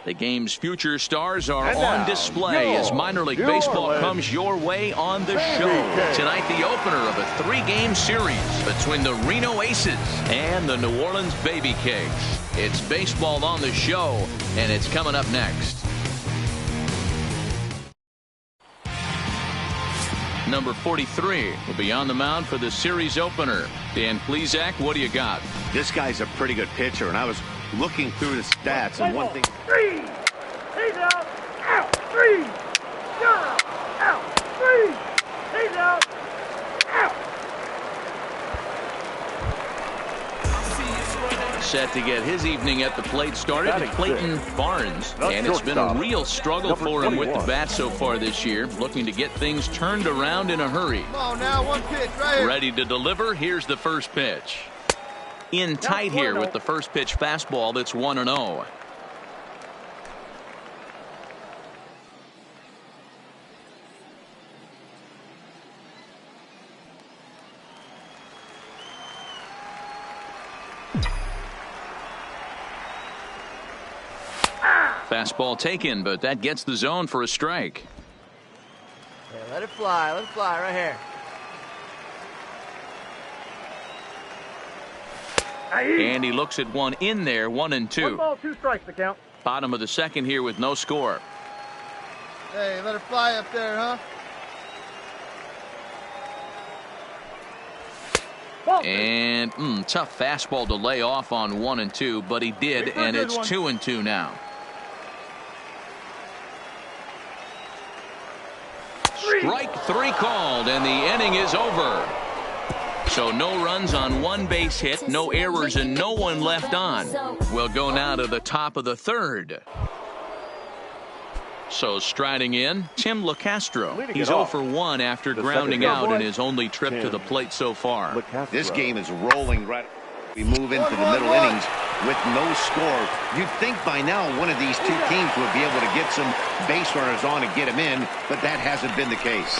The game's future stars are on display as minor league baseball comes your way on the show. Tonight, the opener of a 3-game series between the Reno Aces and the New Orleans Baby Cakes. It's baseball on the show, and it's coming up next. Number 43 will be on the mound for the series opener. Dan Plesac, what do you got? This guy's a pretty good pitcher, and I was looking through the stats, and one thing. 3. He's out. Out. 3. You're out. 3. He's out. Out. Set to get his evening at the plate started, Clayton Barnes. And it's been a real struggle for him with the bat so far this year, looking to get things turned around in a hurry. Come on now, one pitch right here. Ready to deliver. Here's the first pitch. In tight here with the first pitch fastball that's 1-0. Fastball taken, but that gets the zone for a strike. Yeah, let it fly right here. And he looks at one in there, 1-2. 1 ball, 2 strikes to count. Bottom of the second here with no score. Hey, let it fly up there, huh? And tough fastball to lay off on 1-2, but he did, and it's 2-2 now. Strike 3 called, and the inning is over. So no runs on 1 base hit, no errors, and no one left on. We'll go now to the top of the third. So striding in, Tim LeCastro. He's 0 for 1 after grounding out in his only trip to the plate so far. This game is rolling right. We move into the middle innings with no score. You'd think by now one of these two teams would be able to get some base runners on and get them in, but that hasn't been the case.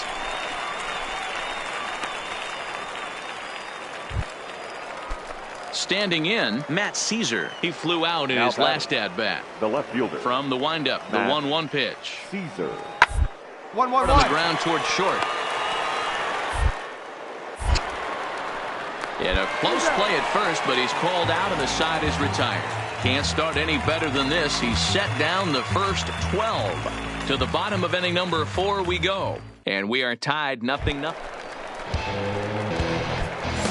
Standing in, Matt Caesar. He flew out in his last at-bat. The left fielder. From the windup, the 1-1 pitch. Caesar. 1-1 on the ground towards short. In a close play at first, but he's called out and the side is retired. Can't start any better than this. He's set down the first 12. To the bottom of inning number 4 we go. And we are tied 0-0.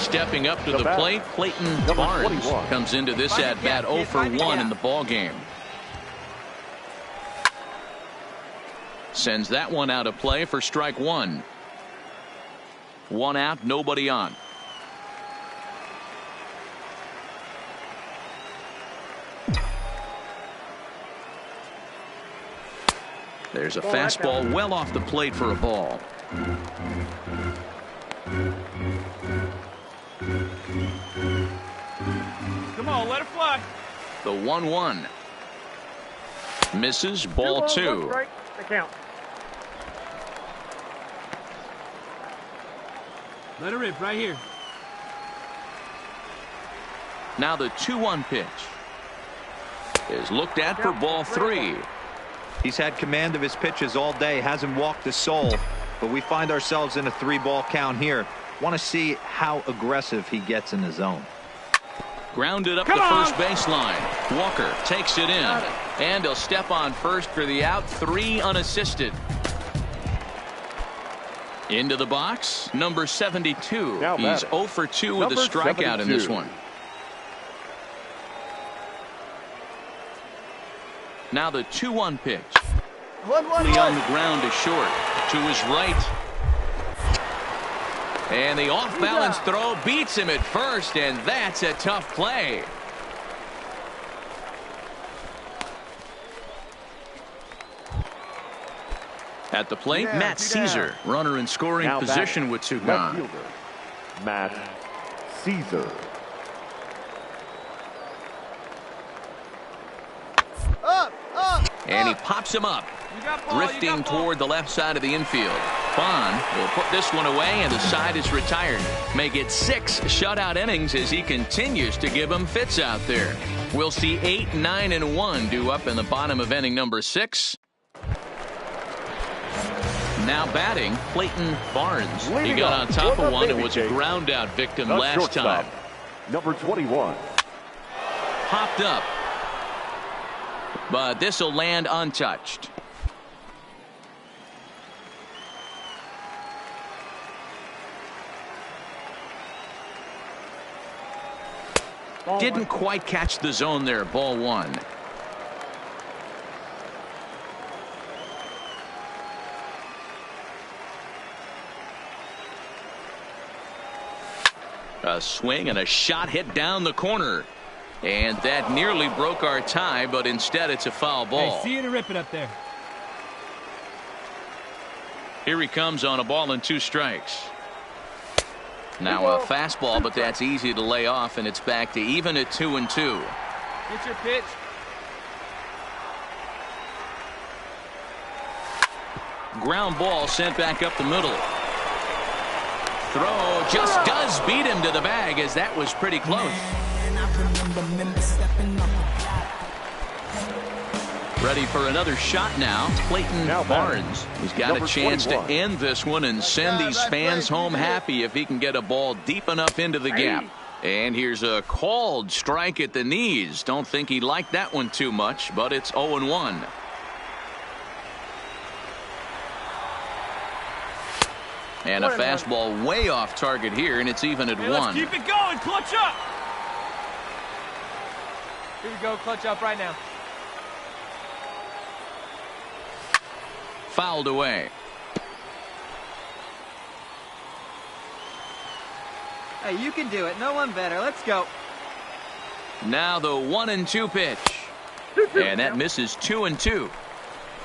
Stepping up to the plate, Clayton Barnes comes into this at-bat 0 for 1 in the ballgame. Sends that one out of play for strike 1. 1 out, nobody on. There's a fastball well off the plate for a ball. Come on, let it fly. The 1-1. Misses, ball 2. 1 strike to count. Let it rip right here. Now the 2-1 pitch is looked at for ball 3. He's had command of his pitches all day, hasn't walked a soul, but we find ourselves in a 3-ball count here. Want to see how aggressive he gets in the zone. Grounded up the first baseline. Walker takes it in, and he'll step on first for the out. 3 unassisted. Into the box, number 72. He's 0 for 2 with a strikeout in this one. Now the 2-1 pitch. 1-1 on the ground is short. To his right. And the off-balance throw beats him at first, and that's a tough play. At the plate, Matt Caesar, runner in scoring position with 2 gone. Matt Caesar. Up. And he pops him up, drifting toward the left side of the infield. Bond will put this one away, and the side is retired. May get 6 shutout innings as he continues to give them fits out there. We'll see 8, 9, and 1 due up in the bottom of inning number 6. Now batting, Clayton Barnes. He got on top of one and was a ground out victim last time. Number 21. Popped up. But this will land untouched. Didn't quite catch the zone there. Ball 1. A swing and a shot hit down the corner. And that nearly broke our tie, but instead it's a foul ball. Hey, see you to rip it up there. Here he comes on a ball and 2 strikes. Now a fastball, but that's easy to lay off, and it's back to even at 2-2. Get your pitch. Ground ball sent back up the middle. Throw just does beat him to the bag, as that was pretty close. Ready for another shot now. Clayton Barnes. He's got a chance to end this one and send these fans home happy if he can get a ball deep enough into the gap. And here's a called strike at the knees. Don't think he liked that one too much, but it's 0-1. And a fastball way off target here, and it's even at 1. Let's keep it going. Clutch up. Here we go. Clutch up right now. Fouled away. Hey, you can do it. No one better. Let's go. Now the 1-2 pitch. And that misses 2-2.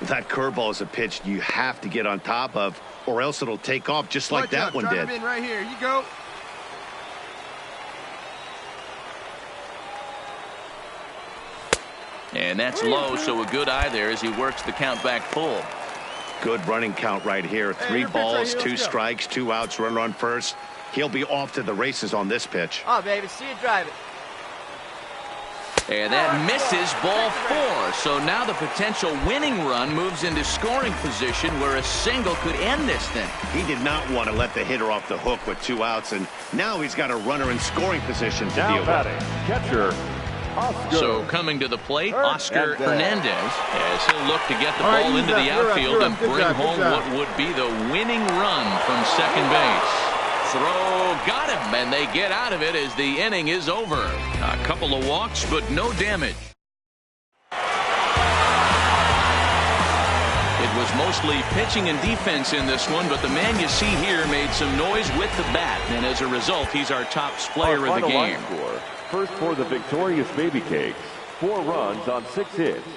That curveball is a pitch you have to get on top of, or else it'll take off just like that one did. In right here. You go. And that's low, so a good eye there as he works the count back full. Good running count right here. 3 balls, 2 strikes, 2 outs, runner on first. He'll be off to the races on this pitch. Oh, baby, see you drive it. And that misses ball 4. So now the potential winning run moves into scoring position where a single could end this thing. He did not want to let the hitter off the hook with 2 outs, and now he's got a runner in scoring position to deal with. Catcher, Oscar. So coming to the plate, Oscar Hernandez, as he'll look to get the ball into the outfield and bring home what would be the winning run from second base. Throw got him, and they get out of it as the inning is over. A couple of walks, but no damage. It was mostly pitching and defense in this one, but the man you see here made some noise with the bat, and as a result, he's our top player of the game. Score. First for the victorious Baby Cakes. 4 runs on 6 hits.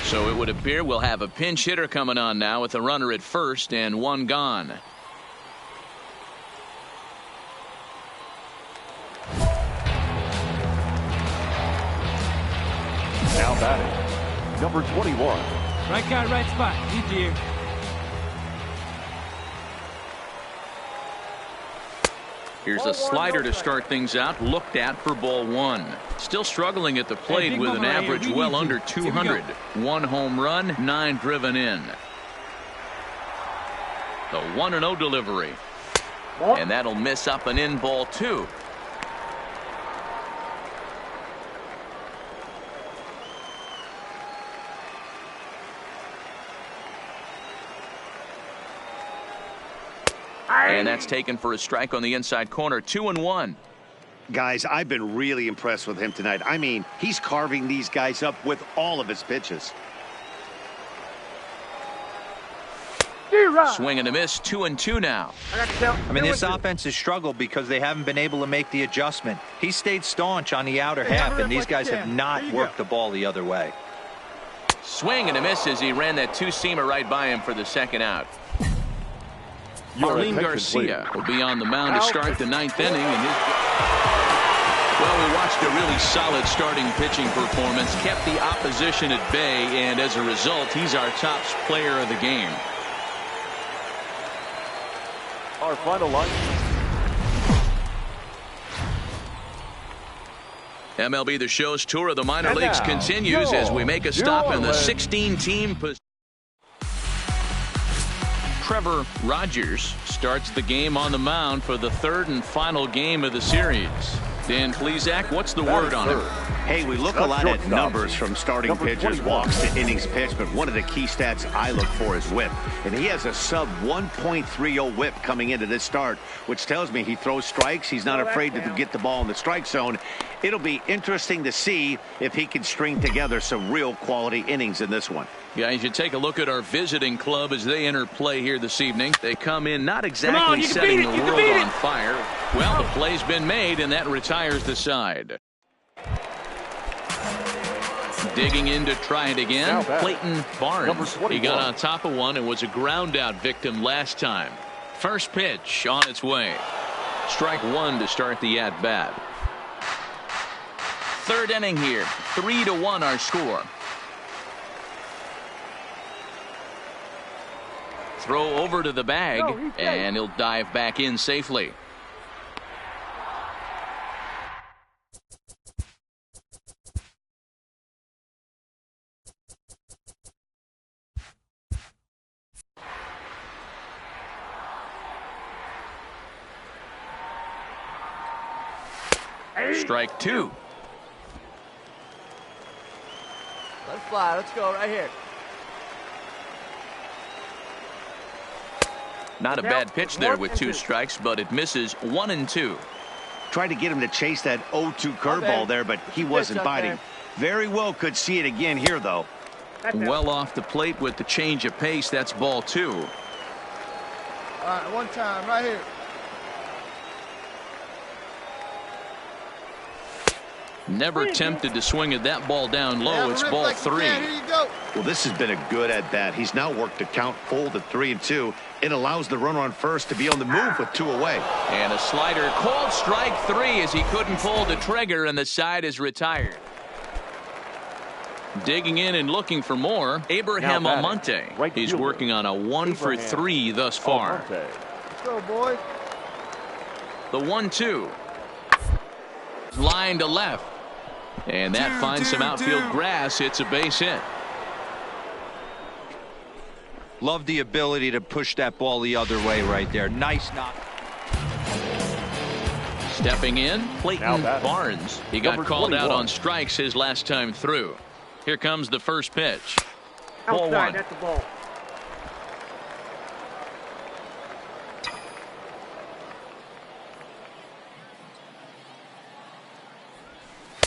So it would appear we'll have a pinch hitter coming on now with a runner at first and 1 gone. Now batting, number 21. Right guy, right spot. Easy here. Here's a slider to start things out. Looked at for ball 1. Still struggling at the plate with an average well under 200. 1 home run, 9 driven in. The 1-0 delivery. And that'll miss up and in ball 2. And that's taken for a strike on the inside corner. 2-1. Guys, I've been really impressed with him tonight. I mean, he's carving these guys up with all of his pitches. Swing and a miss. 2-2 now. I mean, this offense has struggled because they haven't been able to make the adjustment. He stayed staunch on the outer half, and these guys have not worked the ball the other way. Swing and a miss as he ran that 2-seamer right by him for the second out. Marlene Garcia will be on the mound to start the 9th inning. And well, we watched a really solid starting pitching performance, kept the opposition at bay, and as a result, he's our top player of the game. our final line. MLB The Show's tour of the minor leagues continues as we make a stop in the 16-team position. Trevor Rogers starts the game on the mound for the third and final game of the series. Dan Plesac, what's the word on it? Hey, we look a lot at numbers from starting pitchers, walks to innings pitched, but one of the key stats I look for is whip. And he has a sub 1.30 whip coming into this start, which tells me he throws strikes. He's not afraid to get the ball in the strike zone. It'll be interesting to see if he can string together some real quality innings in this one. Guys, you take a look at our visiting club as they enter play here this evening. They come in not exactly setting the world on fire. Well, the play's been made, and that retires the side. Digging in to try it again, Clayton Barnes. He got on top of one and was a ground out victim last time. First pitch on its way. Strike one to start the at bat. Third inning here, 3-1 our score. Throw over to the bag, and he'll dive back in safely. Strike two. Let it fly. Let's go right here. Not a bad pitch there with two strikes, but it misses 1-2. Tried to get him to chase that 0-2 curveball there, but he wasn't biting. Very well could see it again here, though. Well off the plate with the change of pace. That's ball two. All right, one time right here. Never tempted to swing at that ball down low. It's ball three. Well, this has been a good at-bat. He's now worked the count full to 3-2. It allows the runner on first to be on the move with two away. And a slider called strike three as he couldn't pull the trigger, and the side is retired. Digging in and looking for more, Abraham Almonte. He's working on a 1-for-3 thus far. Let's go, boys. The 1-2. Line to left. And that finds some outfield grass. It's a base hit. Love the ability to push that ball the other way right there. Nice knock. Stepping in, Clayton Barnes. He got called out on strikes his last time through. Here comes the first pitch. Ball one. That's the ball.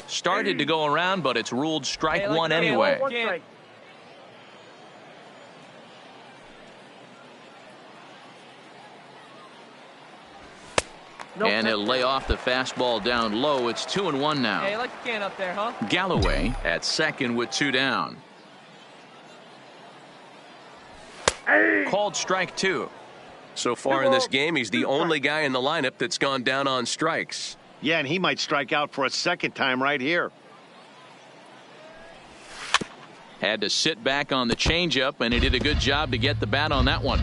Started to go around, but it's ruled strike one anyway. And he'll lay off the fastball down low. It's 2-1 now. Hey, like the can up there, huh? Galloway at second with two down. Called strike two. So far in this game, he's the only guy in the lineup that's gone down on strikes. Yeah, and he might strike out for a second time right here. Had to sit back on the changeup, and he did a good job to get the bat on that one.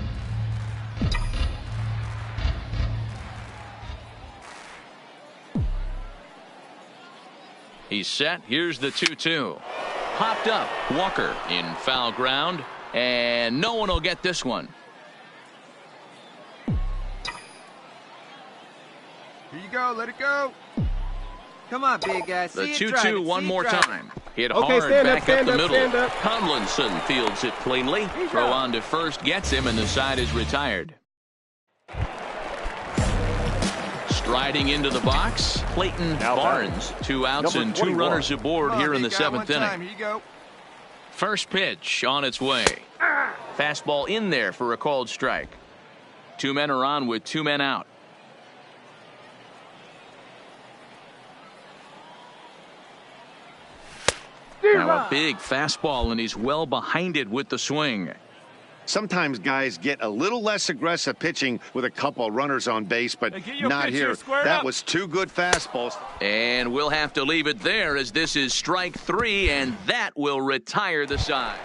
He's set. Here's the 2-2. Popped up. Walker in foul ground, and no one will get this one. Here you go. Let it go. Come on, big guy. The 2-2 one more time. Hit hard back up the middle. Tomlinson fields it cleanly. Throw on to first gets him, and the side is retired. Striding into the box, Clayton Barnes. 2 outs and 2 runners aboard here in the 7th inning. Here you go. First pitch on its way. Fastball in there for a called strike. 2 men are on with 2 men out. Now a big fastball, and he's well behind it with the swing. Sometimes guys get a little less aggressive pitching with a couple runners on base, but not here. That was 2 good fastballs. And we'll have to leave it there as this is strike 3, and that will retire the side.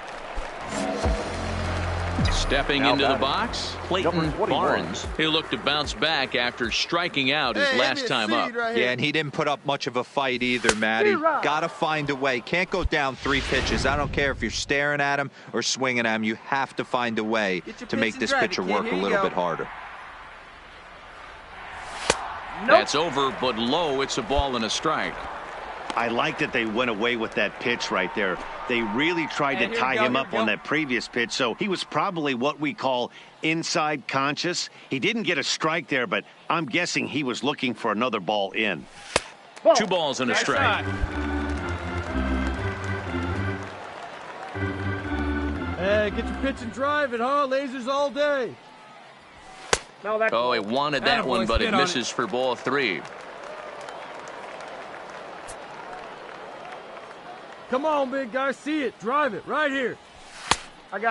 Stepping Now into the batting, box, Clayton number 21. Barnes. He'll look to bounce back after striking out his last time up. Yeah, and he didn't put up much of a fight either, Matty. Got to find a way. Can't go down 3 pitches. I don't care if you're staring at him or swinging at him. You have to find a way to make this pitcher work a little bit harder. That's over, but low. It's a ball and a strike. I like that they went away with that pitch right there. They really tried to tie him up on that previous pitch, so he was probably what we call inside conscious. He didn't get a strike there, but I'm guessing he was looking for another ball in. 2 balls and a strike. Hey, get your pitch and drive it, huh? Lasers all day. No, that's Oh, he wanted that one, but it misses for ball 3. Come on, big guy. See it. Drive it right here.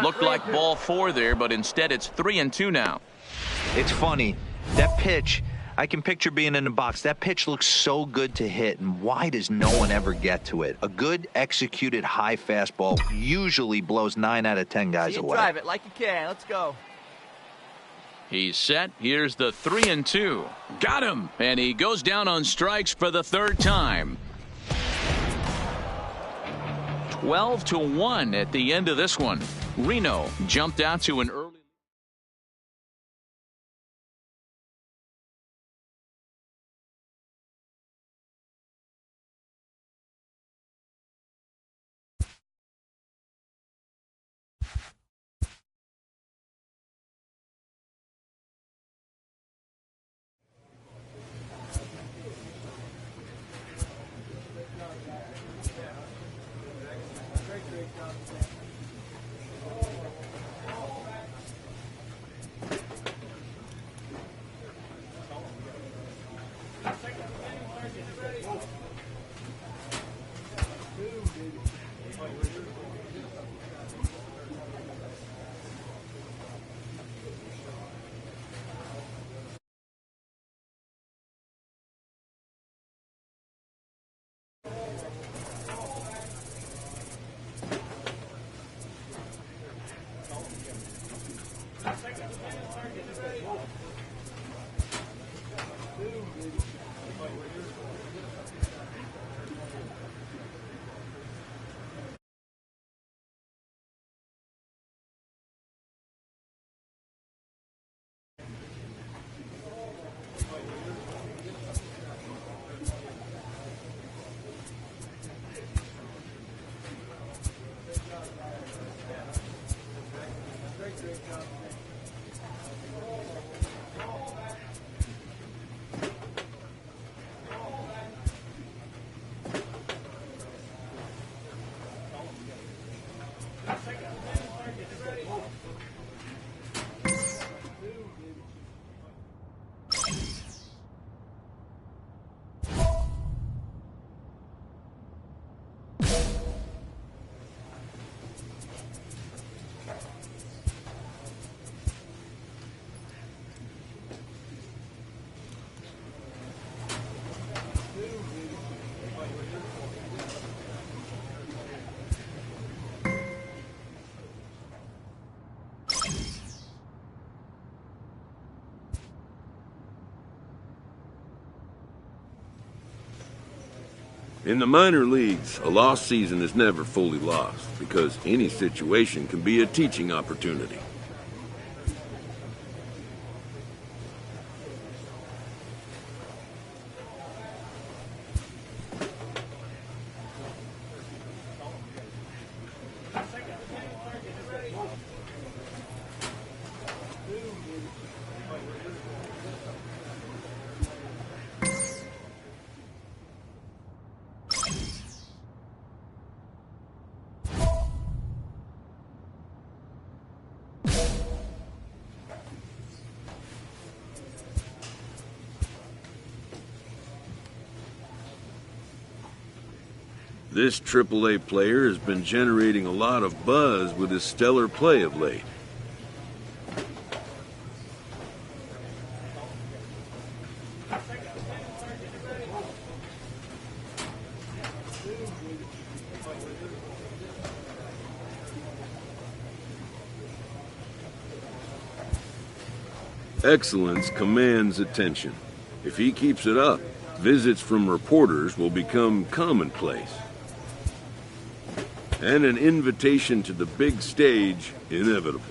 Looked like ball 4 there, but instead it's 3-2 now. It's funny. That pitch, I can picture being in the box. That pitch looks so good to hit, and why does no one ever get to it? A good executed high fastball usually blows 9 out of 10 guys away. Drive it like you can. Let's go. He's set. Here's the 3-2. Got him. And he goes down on strikes for the 3rd time. 12-1 at the end of this one. Reno jumped out to an early. In the minor leagues, a lost season is never fully lost because any situation can be a teaching opportunity. This AAA player has been generating a lot of buzz with his stellar play of late. Excellence commands attention. If he keeps it up, visits from reporters will become commonplace. And an invitation to the big stage inevitable.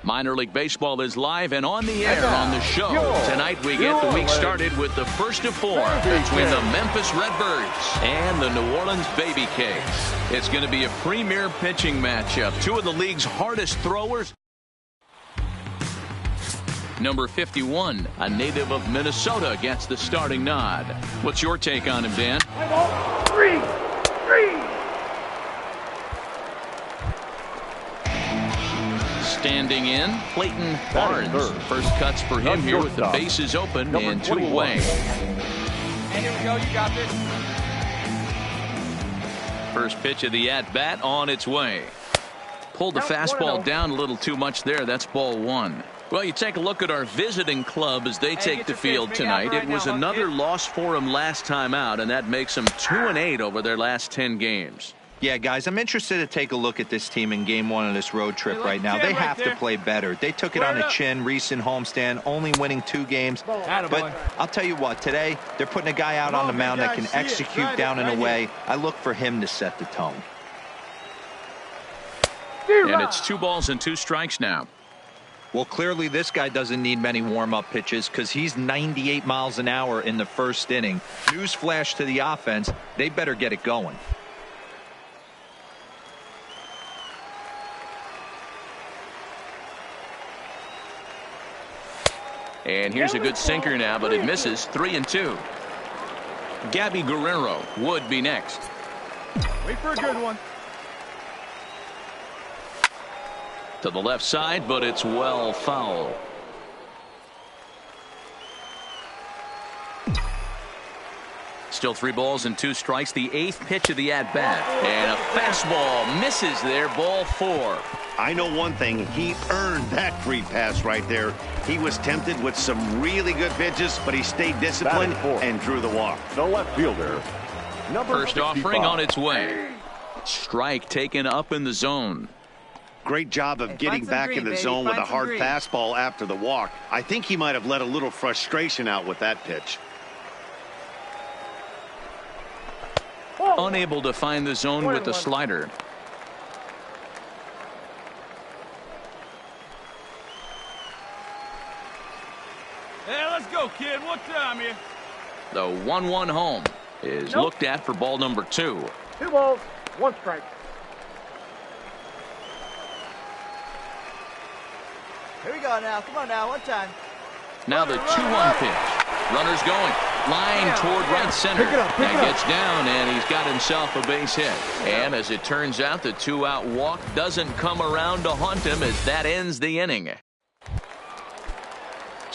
Minor League Baseball is live and on the air on the show. Tonight we get the week started with the first of four between the Memphis Redbirds and the New Orleans Baby Cakes. It's going to be a premier pitching matchup. Two of the league's hardest throwers. Number 51, a native of Minnesota, gets the starting nod. What's your take on him, Dan? Three. Standing in, Clayton Barnes. First cuts for him here with the bases open and 2 away. And here we go. You got this. First pitch of the at-bat on its way. Pulled the fastball down a little too much there. That's ball 1. Well, you take a look at our visiting club as they take the field tonight. It was another loss for them last time out, and that makes them 2-8 over their last 10 games. Yeah, guys, I'm interested to take a look at this team in game 1 of this road trip right now. They have to play better. They took it on the chin, recent homestand, only winning 2 games. But I'll tell you what, today they're putting a guy out on the mound that can execute down and away. I look for him to set the tone. And it's 2 balls and 2 strikes now. Well, clearly this guy doesn't need many warm-up pitches because he's 98 miles an hour in the first inning. Newsflash to the offense, they better get it going. And here's a good sinker now, but it misses. 3-2. Gabby Guerrero would be next. Wait for a good one. To the left side, but it's well foul. Still 3 balls and 2 strikes. The 8th pitch of the at-bat. And a fastball misses there. Ball 4. I know one thing. He earned that free pass right there. He was tempted with some really good pitches, but he stayed disciplined and drew the walk. The left fielder. First offering on its way. Strike taken up in the zone. Great job of getting back in the zone with a hard fastball after the walk. I think he might have let a little frustration out with that pitch. Unable to find the zone with the slider. Hey, let's go, kid. What time here? The 1-1 home is looked at for ball number 2. 2 balls, 1 strike. Here we go now. Come on now. One time. Now the 2-1 pitch. Runners going. Line toward right center. That gets down, and he's got himself a base hit. And as it turns out, the 2-out walk doesn't come around to haunt him as that ends the inning.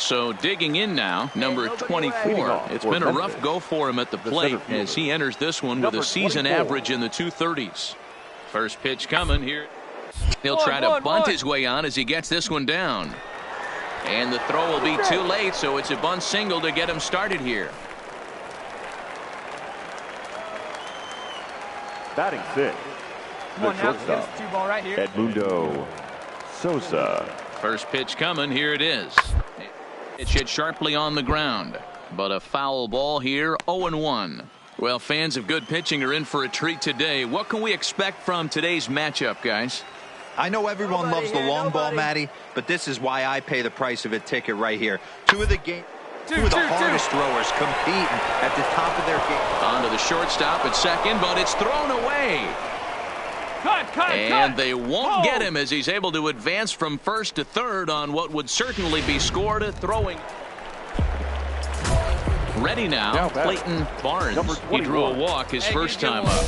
So digging in now, number 24. It's been a rough go for him at the plate as he enters this one with a season average in the 230s. First pitch coming here. He'll try to bunt his way on as he gets this one down. And the throw will be too late, so it's a bunt single to get him started here. Batting 6. The shortstop, Edmundo Sosa. First pitch coming. Here it is. It hit sharply on the ground, but a foul ball here. 0-1. Well, fans of good pitching are in for a treat today. What can we expect from today's matchup, guys? I know everyone loves the long ball, Matty, but this is why I pay the price of a ticket right here. Two of the hardest throwers competing at the top of their game. On to the shortstop at second, but it's thrown away. And they won't get him as he's able to advance from first to third on what would certainly be scored at throwing. Ready now, Clayton Barnes. He drew a walk his first time up.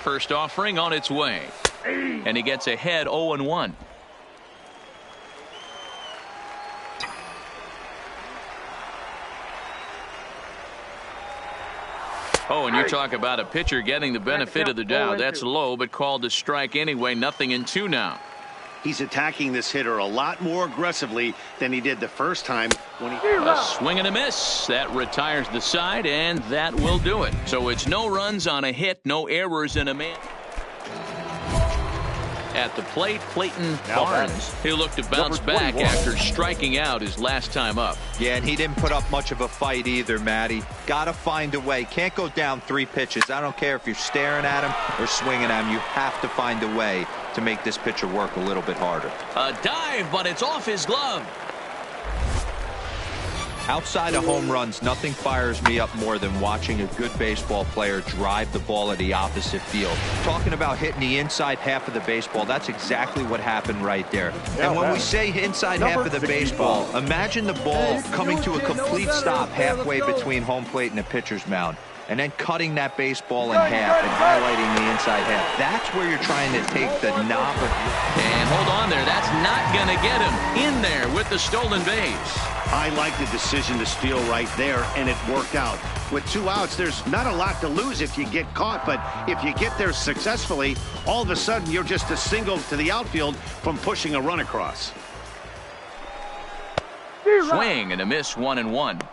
First offering on its way. And he gets ahead 0-1. Oh, and you talk about a pitcher getting the benefit of the doubt. That's low, but called a strike anyway. 0-2 now. He's attacking this hitter a lot more aggressively than he did the first time when he... A swing and a miss. That retires the side, and that will do it. So it's no runs on a hit, no errors in a man. At the plate, Clayton Barnes. He'll look to bounce back after striking out his last time up. Yeah, and he didn't put up much of a fight either, Matty. Got to find a way. Can't go down 3 pitches. I don't care if you're staring at him or swinging at him. You have to find a way to make this pitcher work a little bit harder. A dive, but it's off his glove. Outside of home runs, nothing fires me up more than watching a good baseball player drive the ball at the opposite field. Talking about hitting the inside half of the baseball, that's exactly what happened right there. And when we say inside half of the baseball, imagine the ball coming to a complete stop halfway between home plate and the pitcher's mound, and then cutting that baseball in half and highlighting the inside half. That's where you're trying to take the knob. And hold on there. That's not going to get him in there with the stolen base. I like the decision to steal right there, and it worked out. With 2 outs, there's not a lot to lose if you get caught, but if you get there successfully, all of a sudden you're just a single to the outfield from pushing a run across. Swing and a miss, 1-1.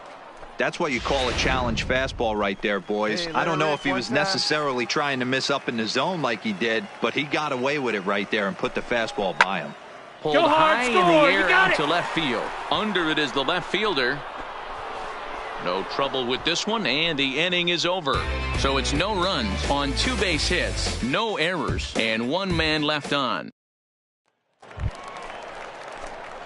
That's what you call a challenge fastball right there, boys. I don't know if he was necessarily trying to miss up in the zone like he did, but he got away with it right there and put the fastball by him. Pulled high in the air out to left field. Under it is the left fielder. No trouble with this one, and the inning is over. So it's no runs on 2 base hits, no errors, and 1 man left on.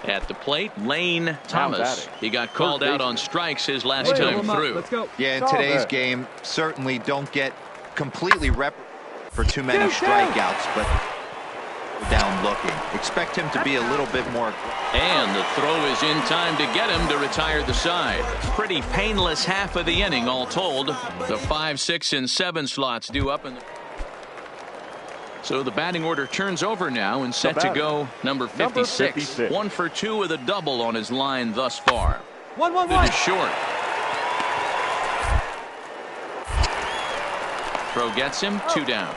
At the plate, Lane Thomas. He got called out on strikes his last time through. Let's go. Yeah, in today's game, certainly don't get completely rep for too many strikeouts, but down looking. Expect him to be a little bit more. And the throw is in time to get him to retire the side. Pretty painless half of the inning all told. The 5, 6, and 7 slots due up in the... So the batting order turns over now and set to go number 56. 1 for 2 with a double on his line thus far. 1-1-1. It is short. Throw gets him, 2 down.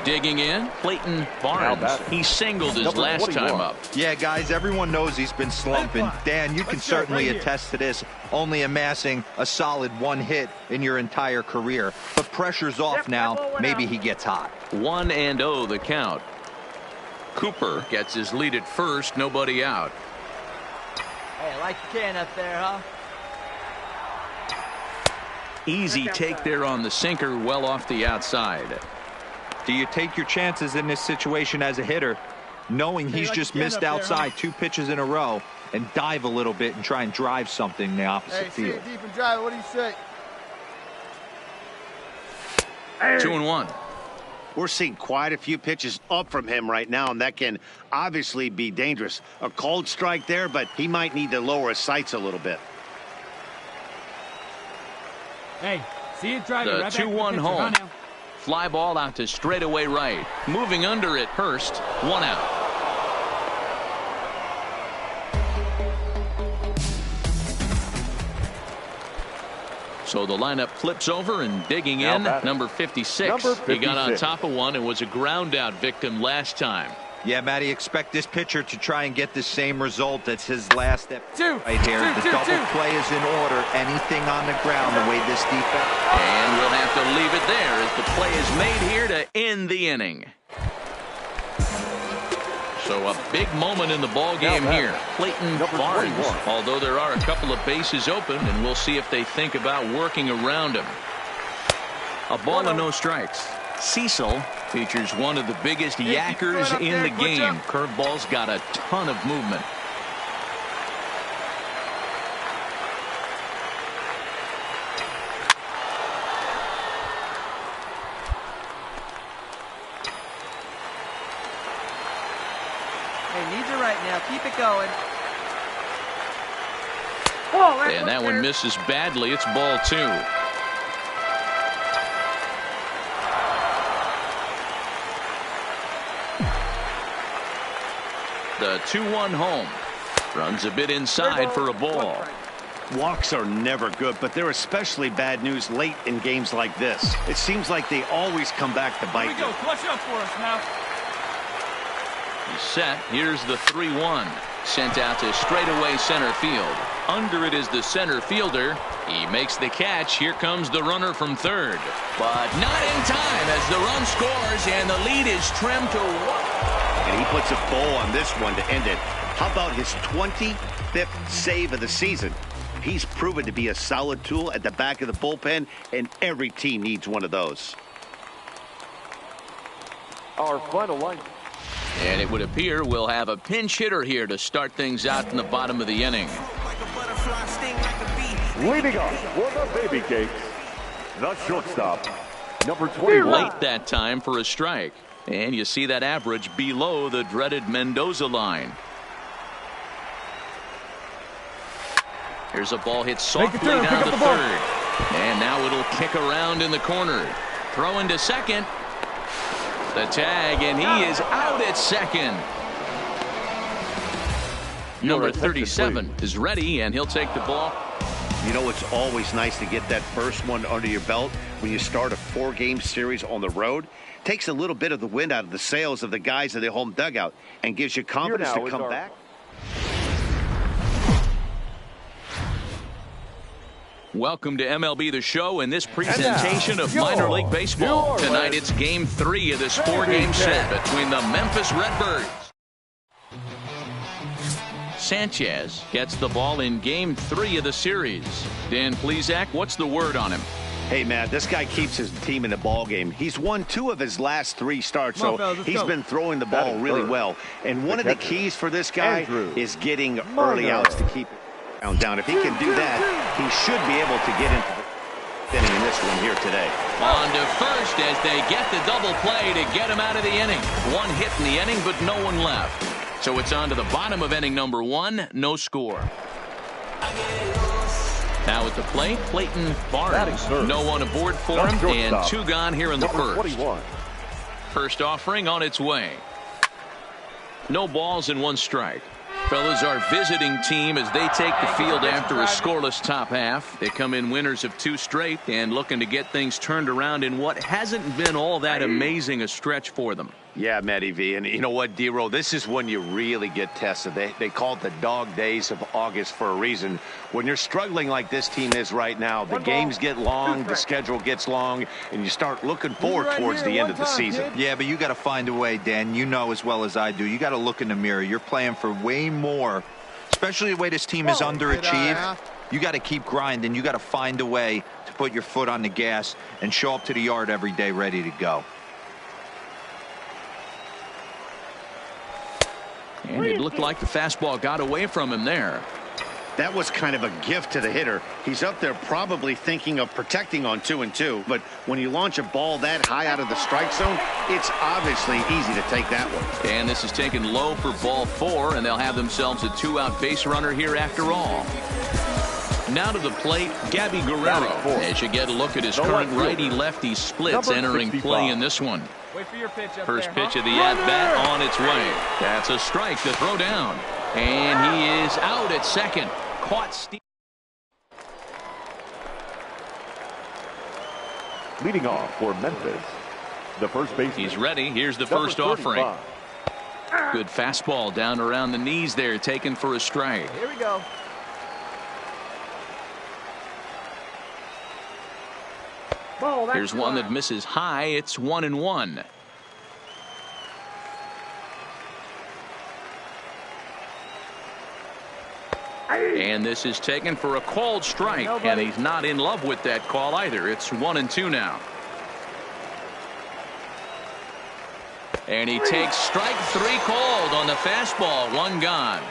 Digging in, Clayton Barnes. He singled his last time up. Yeah, guys, everyone knows he's been slumping. Dan, you can certainly attest to this, only amassing a solid 1 hit in your entire career. But pressure's off now. Maybe he gets hot. 1-0 the count. Cooper gets his lead at first, nobody out. Hey, I like the can up there, huh? Easy take there on the sinker, well off the outside. Do you take your chances in this situation as a hitter, knowing he's just missed outside 2 pitches in a row, and dive a little bit and try and drive something in the opposite field? Deep and drive. What do you say? 2-1. We're seeing quite a few pitches up from him right now, and that can obviously be dangerous. A cold strike there, but he might need to lower his sights a little bit. Hey, see it driving The right back to the 2-1 pitcher. home. Now. Fly ball out to straightaway right. Moving under at first. 1 out. So the lineup flips over and digging in. Number 56. He got on top of one and was a ground out victim last time. Yeah, Matty, expect this pitcher to try and get the same result. That's his last step right here. The double play is in order. Anything on the ground, the way this defense. And we'll have to leave it there as the play is made here to end the inning. So a big moment in the ball game here. Clayton Barnes, although there are a couple of bases open, and we'll see if they think about working around him. A ball and no strikes. Cecil features one of the biggest yackers in the game. Curveball's got a ton of movement. Hey, needs it right now. Keep it going. And that one misses badly. It's ball 2. The 2-1 home. Runs a bit inside for a ball. Walks are never good, but they're especially bad news late in games like this. It seems like they always come back to bite. Here we go. Clutch up for us now. He's set. Here's the 3-1. Sent out to straightaway center field. Under it is the center fielder. He makes the catch. Here comes the runner from third. But not in time as the run scores and the lead is trimmed to 1. And he puts a bow on this one to end it. How about his 25th save of the season? He's proven to be a solid tool at the back of the bullpen, and every team needs one of those. Our final line. And it would appear we'll have a pinch hitter here to start things out in the bottom of the inning. Leading off for the Baby Cakes, the shortstop, number 21. Late that time for a strike. And you see that average below the dreaded Mendoza line. Here's a ball hit softly down to third. And now it'll kick around in the corner. Throw into second. The tag, and he is out at second. Number 37 is ready, and he'll take the ball. You know, it's always nice to get that first one under your belt when you start a 4-game series on the road. Takes a little bit of the wind out of the sails of the guys in the home dugout and gives you confidence to come back. Welcome to MLB The Show in this presentation of minor league baseball. Tonight it's game 3 of this 4-game set between the Memphis Redbirds. Sanchez gets the ball in game 3 of the series. Dan Plesac, what's the word on him? Hey, man, this guy keeps his team in the ball game. He's won 2 of his last 3 starts, so he's been throwing the ball really well. And one of the keys for this guy is getting early outs to keep it down. If he can do that, he should be able to get into the inning in this one here today. On to first as they get the double play to get him out of the inning. 1 hit in the inning, but no one left. So it's on to the bottom of inning number 1, no score. Now at the plate, Clayton Barnes. No one aboard for him, and 2 gone here in the first. First offering on its way. No balls and 1 strike. Fellas, our visiting team as they take the field after a scoreless top half. They come in winners of 2 straight and looking to get things turned around in what hasn't been all that amazing a stretch for them. Yeah, Matty V. And you know what, D-Roll? This is when you really get tested. They call it the dog days of August for a reason. When you're struggling like this team is right now, the games get long, the schedule gets long, and you start looking forward towards the end of the season. Yeah, but you got to find a way, Dan. You know as well as I do. You got to look in the mirror. You're playing for way more, especially the way this team is underachieved. You got to keep grinding. You got to find a way to put your foot on the gas and show up to the yard every day ready to go. And it looked like the fastball got away from him there. That was kind of a gift to the hitter. He's up there probably thinking of protecting on 2-2, but when you launch a ball that high out of the strike zone, it's obviously easy to take that one. And this is taken low for ball 4, and they'll have themselves a 2-out base runner here after all. Now to the plate, Gabby Guerrero. As you get a look at his current righty-lefty splits entering play in this one. Wait for your pitch up First there, pitch of the at-bat on its way. That's a strike to throw down. And he is out at second. Caught steam. Leading off for Memphis, the first baseman. He's ready. Here's the first offering. Good fastball down around the knees there, taken for a strike. Here we go. Here's one that misses high. It's 1-1. And this is taken for a called strike, and he's not in love with that call either. It's 1-2 now. And he takes strike 3 called on the fastball. 1 gone.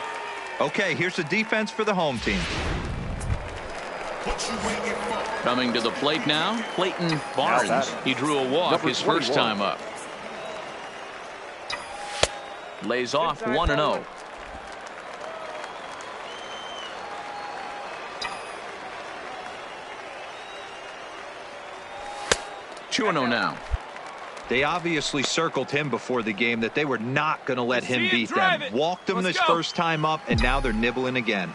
Okay, here's the defense for the home team. Coming to the plate now, Clayton Barnes. He drew a walk his first time up. Lays off 1-0. Two 2-0 now. They obviously circled him before the game that they were not going to let him beat them. Walked him this first time up, and now they're nibbling again.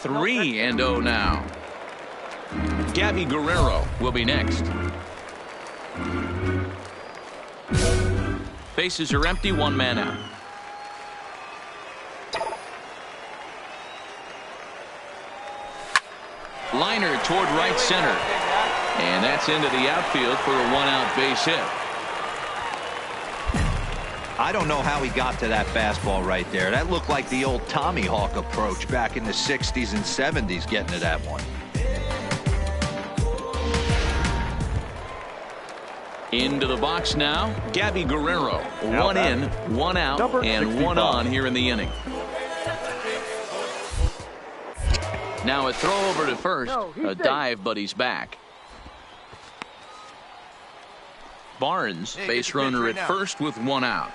3-0 now. Gabby Guerrero will be next. Bases are empty, 1 man out. Liner toward right center. And that's into the outfield for a 1-out base hit. I don't know how he got to that fastball right there. That looked like the old Tommy Hawk approach back in the 60s and 70s getting to that one. Into the box now, Gabby Guerrero. 1 in, 1 out, and 1 on here in the inning. Now a throw over to first. A dive, but he's back. Barnes, base runner at first with 1 out.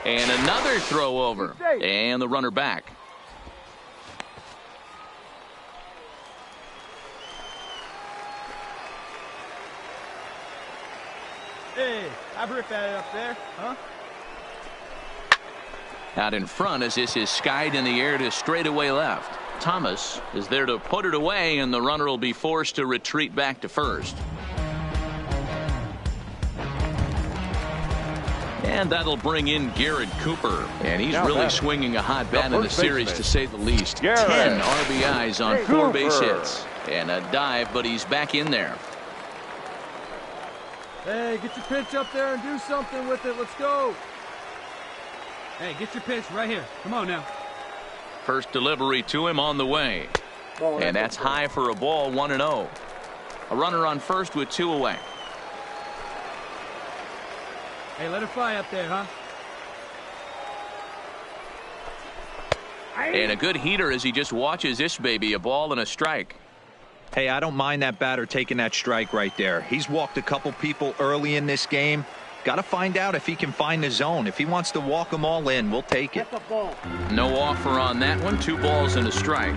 And another throw over. And the runner back. Hey, I've ripped at it up there, huh? Out in front as this is skied in the air to straightaway left. Thomas is there to put it away, and the runner will be forced to retreat back to first. And that'll bring in Garrett Cooper. And he's really swinging a hot bat in the series, to say the least. 10 RBIs on 4 base hits. And a dive, but he's back in there. Hey, get your pitch up there and do something with it. Let's go. Hey, get your pitch right here. Come on now. First delivery to him on the way. And that's high for a ball, 1-0. A runner on first with 2 away. Hey, let it fly up there, huh? And a good heater as he just watches this baby, a ball and a strike. Hey, I don't mind that batter taking that strike right there. He's walked a couple people early in this game. Got to find out if he can find the zone. If he wants to walk them all in, we'll take it. No offer on that one. 2 balls and a strike.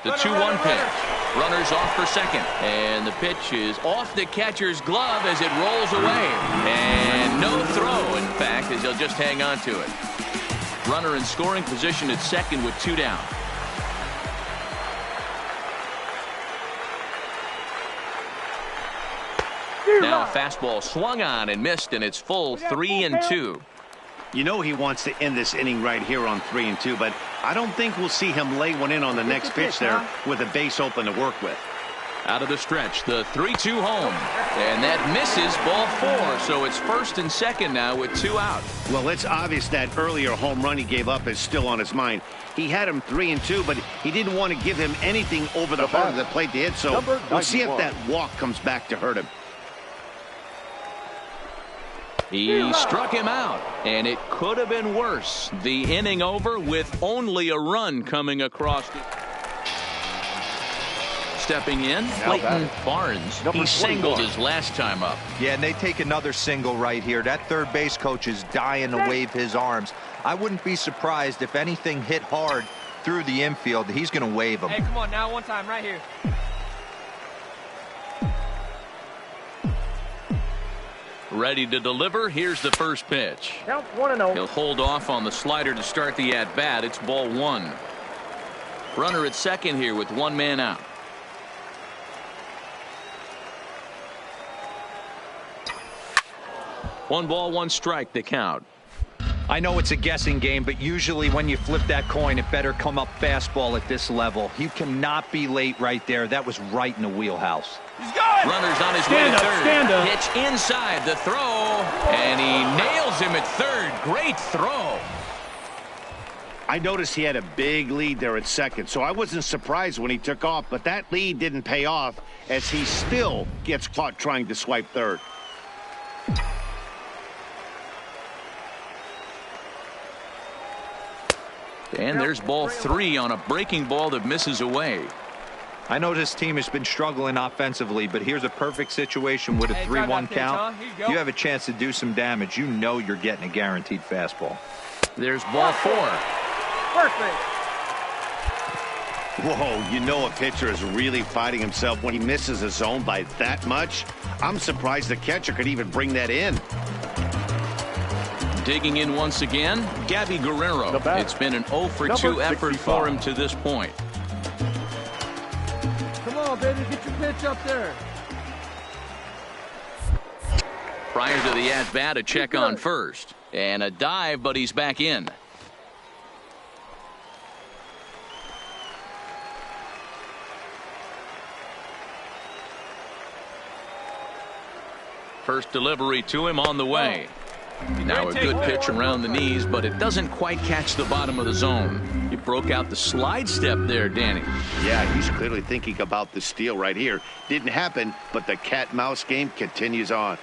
The 2-1 pitch. Runners off for second. And the pitch is off the catcher's glove as it rolls away. And no throw, in fact, as he'll just hang on to it. Runner in scoring position at second with 2 down. Now a fastball swung on and missed, and it's full 3-2. You know he wants to end this inning right here on 3-2, but I don't think we'll see him lay one in on the next pitch there with a base open to work with. Out of the stretch, the 3-2 home. And that misses, ball 4. So it's first and second now with 2 out. Well, it's obvious that earlier home run he gave up is still on his mind. He had him 3-2, but he didn't want to give him anything over the heart of the plate to hit. So we'll see if that walk comes back to hurt him. He struck him out, and it could have been worse. The inning over with only a run coming across. Stepping in, Clayton Barnes. He singled his last time up. Yeah, and they take another single right here. That third base coach is dying to wave his arms. I wouldn't be surprised if anything hit hard through the infield. He's going to wave them. Hey, come on now, one time right here. Ready to deliver. Here's the first pitch. Count 1-0. He'll hold off on the slider to start the at-bat. It's ball one. Runner at second here with one man out. One ball, one strike, the count. I know it's a guessing game, but usually when you flip that coin, it better come up fastball at this level. You cannot be late right there. That was right in the wheelhouse. He's going! Runner's on his way to third. Pitch inside the throw, and he nails him at third. Great throw. I noticed he had a big lead there at second, so I wasn't surprised when he took off, but that lead didn't pay off as he still gets caught trying to swipe third. And there's ball three on a breaking ball that misses away. I know this team has been struggling offensively, but here's a perfect situation with a 3-1 count. You have a chance to do some damage. You know you're getting a guaranteed fastball. There's ball four. Perfect. Whoa, you know a pitcher is really fighting himself when he misses a zone by that much. I'm surprised the catcher could even bring that in. Digging in once again, Gabby Guerrero. It's been an 0 for 2 effort for him to this point. Come on, baby, get your pitch up there. Prior to the at-bat, a check on first. And a dive, but he's back in. First delivery to him on the way. Now a good pitch around the knees, but it doesn't quite catch the bottom of the zone. You broke out the slide step there, Danny. Yeah, he's clearly thinking about the steal right here. Didn't happen, but the cat-mouse game continues on.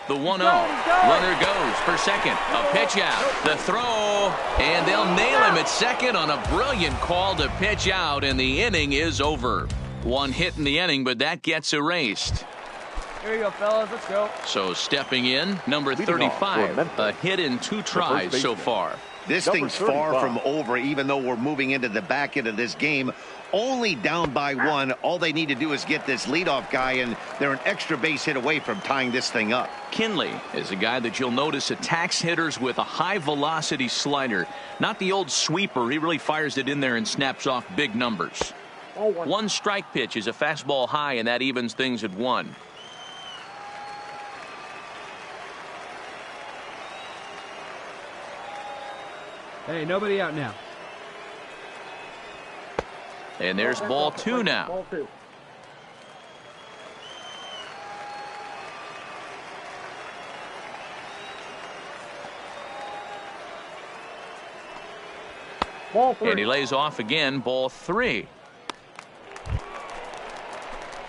The 1-0. Runner goes for second. A pitch out. The throw. And they'll nail him at second on a brilliant call to pitch out, and the inning is over. One hit in the inning, but that gets erased. Here you go, fellas. Let's go. So stepping in, number 35. A hit in 2 tries so far. This thing's far from over, even though we're moving into the back end of this game. Only down by 1. All they need to do is get this leadoff guy, and they're an extra base hit away from tying this thing up. Kinley is a guy that you'll notice attacks hitters with a high-velocity slider. Not the old sweeper. He really fires it in there and snaps off big numbers. One strike pitch is a fastball high, and that evens things at 1. Hey, nobody out now. And there's ball 2 now. Ball 2. Ball 3. And he lays off again, ball 3.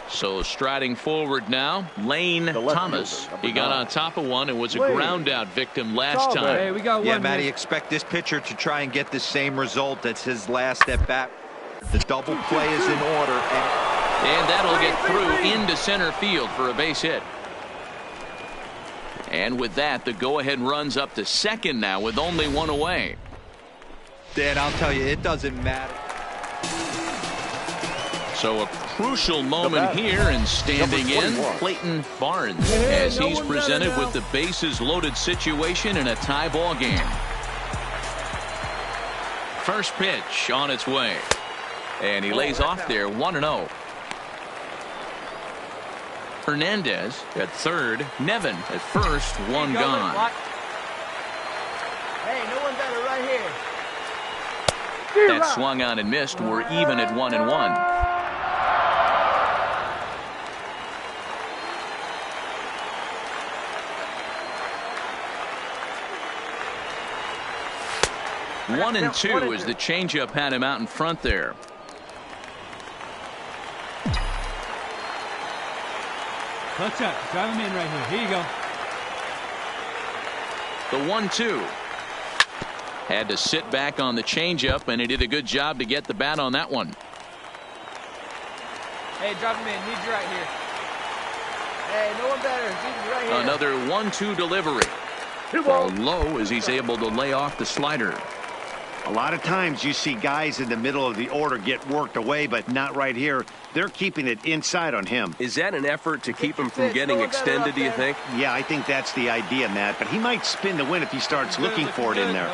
So striding forward now, Lane Thomas. He got on top of one and was a ground out victim last time. Hey, we got one. Yeah, Matty, expect this pitcher to try and get the same result as his last at bat. The double play is in order. And that'll get through into center field for a base hit. And with that, the go-ahead runs up to second now with only 1 away. Dan, I'll tell you, it doesn't matter. So a crucial moment here, and standing in, Clayton Barnes, as he's presented with the bases loaded situation in a tie ball game. First pitch on its way. And he lays off there, 1-0. Hernandez at third. Nevin at first, 1 gone. Hey, no one better right here. That swung on and missed. We're even at 1-1. One and 2 as the changeup had him out in front there. Clutch up. Drive him in right here. Here you go. The 1-2. Had to sit back on the changeup, and he did a good job to get the bat on that one. Hey, drop him in. Need you right here. Hey, no one better. He's right here. Another 1-2 delivery. Ball low as he's able to lay off the slider. A lot of times you see guys in the middle of the order get worked away, but not right here. They're keeping it inside on him. Is that an effort to keep him from getting extended, do you think? Yeah, I think that's the idea, Matt. But he might spin the win if he starts looking for it in there.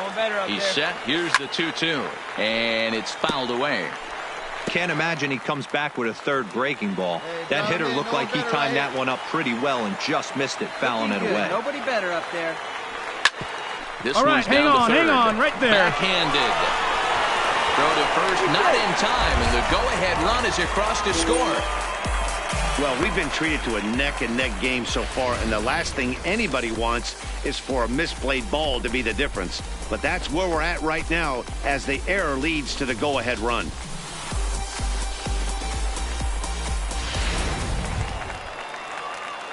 He's set. Here's the 2-2. And it's fouled away. Can't imagine he comes back with a third breaking ball. That hitter looked like he timed that one up pretty well and just missed it, fouling it away. Nobody better up there. This All right, one's down to third. hang on, right there. Backhanded. Throw to first, not in time, and the go-ahead run is across to score. Well, we've been treated to a neck-and-neck game so far, and the last thing anybody wants is for a misplayed ball to be the difference. But that's where we're at right now as the error leads to the go-ahead run.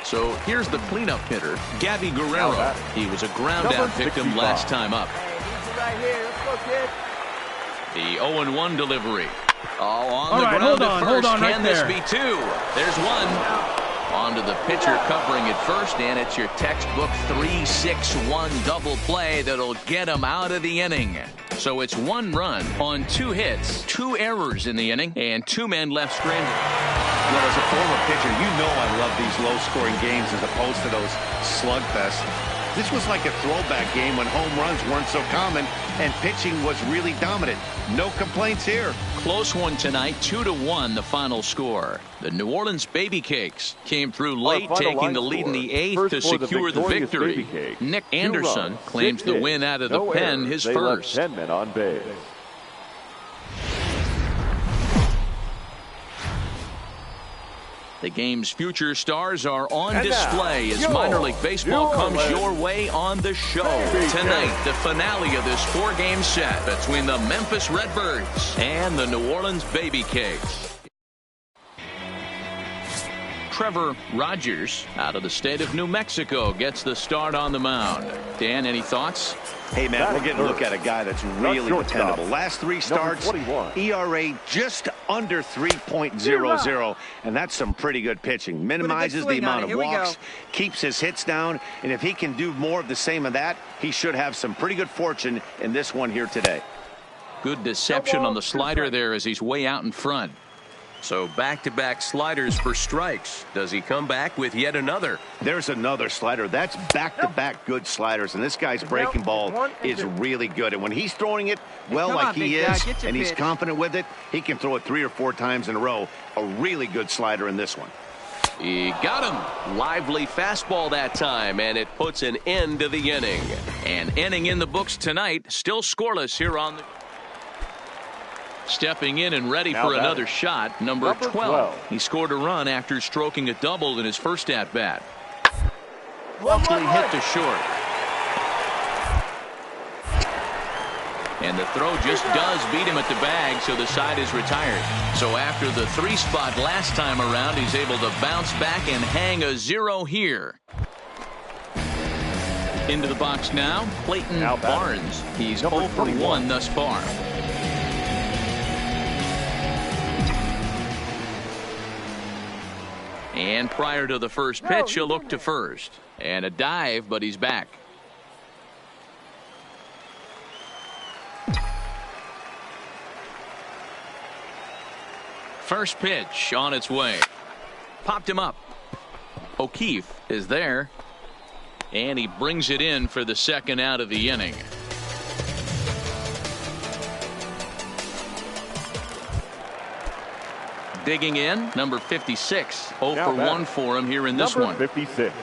So here's the cleanup hitter, Gabby Guerrero. He was a ground-out victim last time up. Hey, needs you right here. Let's go, kid. The 0-1 delivery. Oh, on All the right, ground hold to on, first. hold on right Can this there. be two? There's one. On to the pitcher covering it first, and it's your textbook 3-6-1 double play that'll get him out of the inning. So it's 1 run on 2 hits, 2 errors in the inning, and 2 men left stranded. Well, as a former pitcher, you know I love these low-scoring games as opposed to those slugfests. This was like a throwback game when home runs weren't so common and pitching was really dominant. No complaints here. Close one tonight, 2-1 the final score. The New Orleans Baby Cakes came through late, taking the lead in the 8th to secure the victory. Nick Anderson claims the win out of the pen, his first. 10 men on base. The game's future stars are on display as minor league baseball comes your way on the show. Tonight, the finale of this 4-game set between the Memphis Redbirds and the New Orleans Baby Cakes. Trevor Rogers, out of the state of New Mexico, gets the start on the mound. Dan, any thoughts? Hey, Matt, we're getting a look at a guy that's really dependable. Last 3 starts, ERA just under 3.00, and that's some pretty good pitching. Minimizes the amount of walks, keeps his hits down, and if he can do more of the same of that, he should have some pretty good fortune in this one here today. Good deception on the slider there as he's way out in front. So back-to-back sliders for strikes. Does he come back with yet another? There's another slider. That's back-to-back good sliders, and this guy's breaking ball is really good. And when he's throwing it well like he is, and he's confident with it, he can throw it 3 or 4 times in a row. A really good slider in this one. He got him. Lively fastball that time, and it puts an end to the inning. An inning in the books tonight, still scoreless here on the... Stepping in and ready for another shot, number 12. He scored a run after stroking a double in his first at-bat. Roughly hit to short. And the throw just does beat him at the bag, so the side is retired. So after the 3 spot last time around, he's able to bounce back and hang a 0 here. Into the box now, Clayton Barnes. He's 0 for 1 thus far. And prior to the first pitch, he'll look to first. And a dive, but he's back. First pitch on its way. Popped him up. O'Keefe is there. And he brings it in for the second out of the inning. Digging in, number 56. 0 for 1 for him here in this one. 56.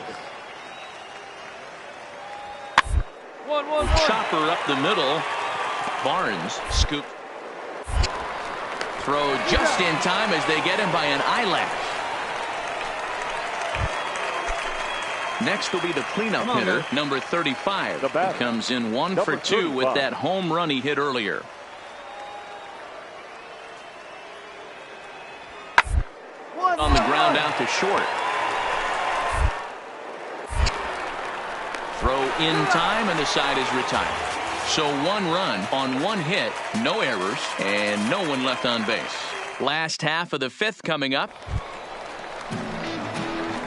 Chopper up the middle. Barnes scoop. Throw just in time as they get him by an eyelash. Next will be the cleanup hitter, number 35. He comes in 1 for 2 with that home run he hit earlier. On the ground out to short. Throw in time, and the side is retired. So 1 run on 1 hit, no errors, and no one left on base. Last half of the 5th coming up.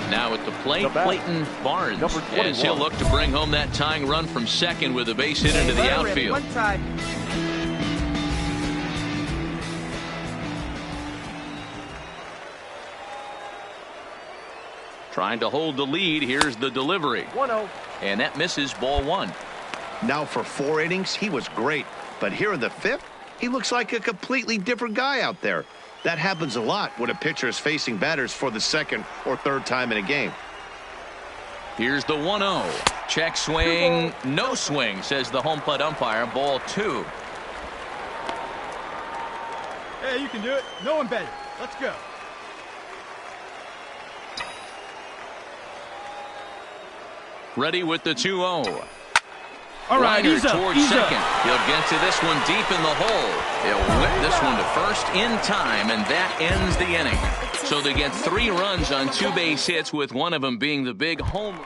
Now at the plate, Clayton Barnes, as he'll look to bring home that tying run from second with a base hit into the outfield. Trying to hold the lead. Here's the delivery. 1-0. And that misses, ball 1. Now for 4 innings, he was great. But here in the 5th, he looks like a completely different guy out there. That happens a lot when a pitcher is facing batters for the 2nd or 3rd time in a game. Here's the 1-0. Check swing. No swing, says the home plate umpire. Ball 2. Hey, you can do it. No one better. Let's go. Ready with the 2-0. All right, Liner he's up. towards He's second. up. He'll get to this one deep in the hole. He'll whip this one to first in time, and that ends the inning. So they get 3 runs on 2 base hits, with one of them being the big home.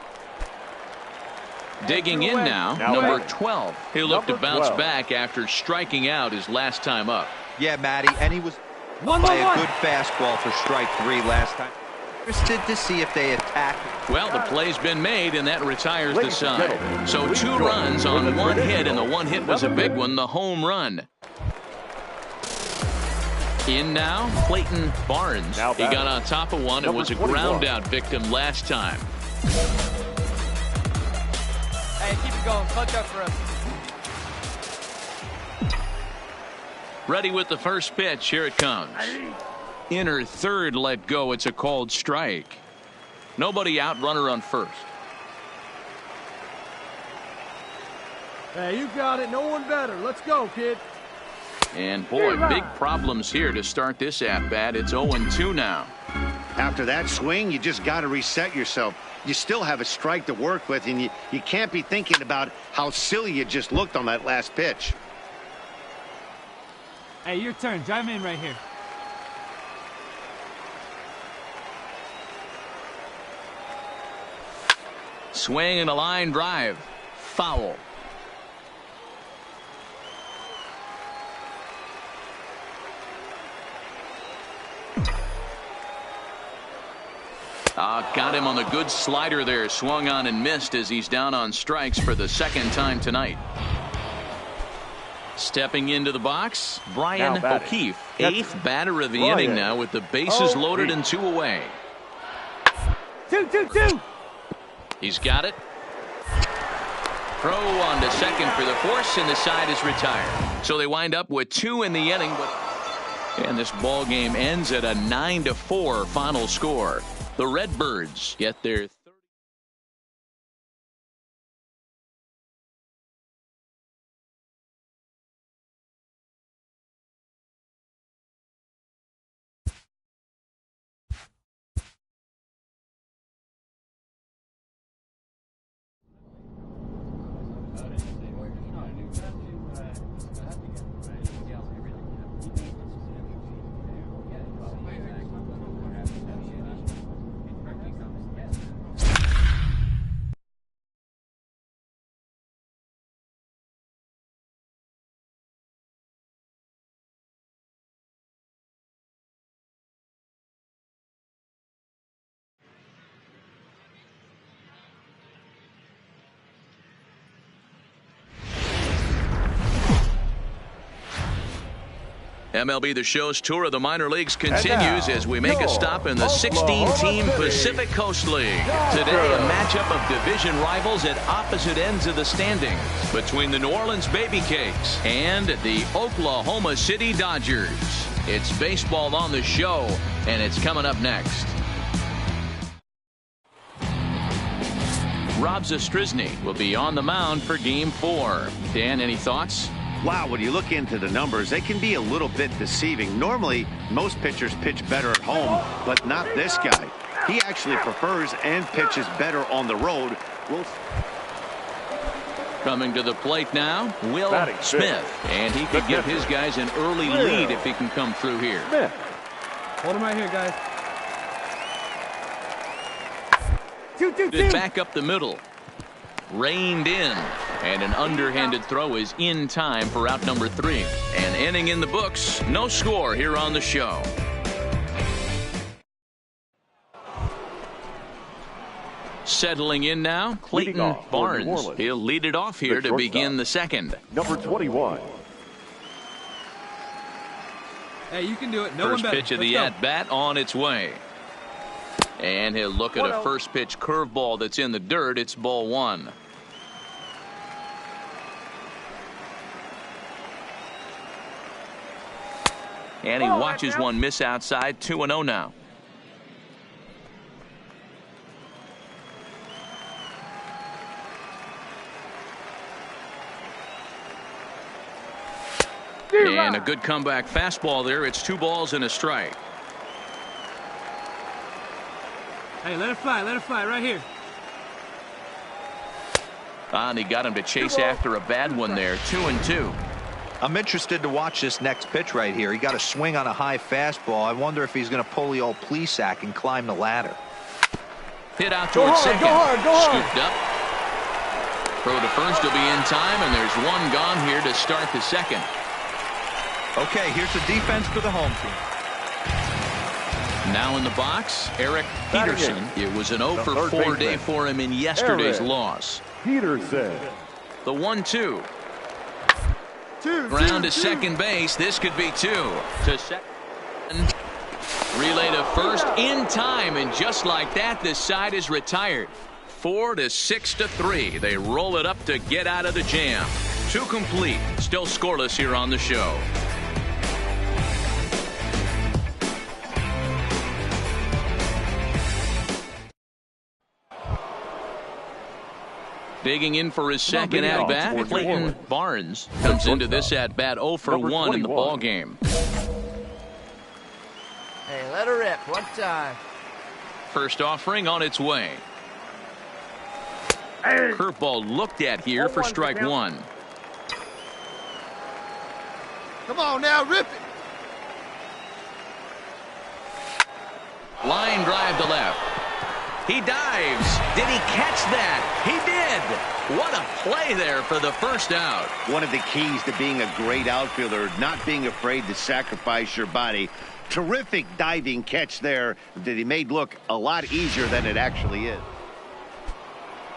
Digging in now, number 12. He'll look to bounce back after striking out his last time up. Yeah, Matty, and he was by a good fastball for strike 3 last time. Interested to see if they attack. Well, the play's been made, and that retires the side. So 2 runs on 1 hit, and the 1 hit was a big one, the home run. In now, Clayton Barnes. He got on top of one and was a ground-out victim last time. Hey, keep it going. Clutch up for us. Ready with the first pitch. Here it comes. Inner 3rd let go. It's a called strike. Nobody out, runner on first. Hey, you got it. No one better. Let's go, kid. And boy, big problems here to start this at-bat. It's 0-2 now. After that swing, you just got to reset yourself. You still have a strike to work with, and you can't be thinking about how silly you just looked on that last pitch. Hey, your turn. Drive in right here. Swing and a line drive. Foul. Got him on the good slider there. Swung on and missed as he's down on strikes for the 2nd time tonight. Stepping into the box, Brian O'Keefe, 8th batter of the inning now with the bases loaded and 2 away. 2-2-2. He's got it. Throw on to second for the force, and the side is retired. So they wind up with 2 in the inning, and this ball game ends at a 9-4 final score. The Redbirds get their MLB The Show's tour of the minor leagues continues as we make a stop in the 16-team Pacific Coast League. Today, a matchup of division rivals at opposite ends of the standings between the New Orleans Baby Cakes and the Oklahoma City Dodgers. It's baseball on the show, and it's coming up next. Rob Zastryzny will be on the mound for Game 4. Dan, any thoughts? Wow, when you look into the numbers, they can be a little bit deceiving. Normally, most pitchers pitch better at home, but not this guy. He actually prefers and pitches better on the road. Coming to the plate now, Will Smith. And he could give his guys an early lead if he can come through here. Hold him right here, guys. 2-2-2. Back up the middle. reined in. And an underhanded throw is in time for out number 3. An inning in the books. No score here on the show. Settling in now, Clayton Barnes. He'll lead it off here to begin the second. Number 21. Hey, you can do it. First pitch of the at-bat on its way. And he'll look at a first pitch curveball that's in the dirt. It's ball 1. And he watches one miss outside. 2-0 now. And a good comeback fastball there. It's 2 balls and a strike. Hey, let it fly right here. And he got him to chase after a bad one there. 2-2. I'm interested to watch this next pitch right here. He got a swing on a high fastball. I wonder if he's going to pull the old Plesac and climb the ladder. Hit out towards second. Go hard. Scooped up. Throw to first will be in time, and there's one gone here to start the second. Okay, here's the defense for the home team. Now in the box, Eric Peterson. It was an 0 for 4 day for him in yesterday's loss. Peterson. The 1-2. Ground to second base. This could be 2. To second. Relay to first in time, and just like that, this side is retired. 4-6-3. They roll it up to get out of the jam. 2 complete. Still scoreless here on the show. Digging in for his second at-bat, Clayton Barnes comes into this at-bat 0 for 1 in the ball game. Hey, let her rip. One time. First offering on its way. Curveball looked at here for strike 1. Come on now, rip it. Line drive to left. He dives. Did he catch that? He did. What a play there for the first out. One of the keys to being a great outfielder, not being afraid to sacrifice your body. Terrific diving catch there that he made look a lot easier than it actually is.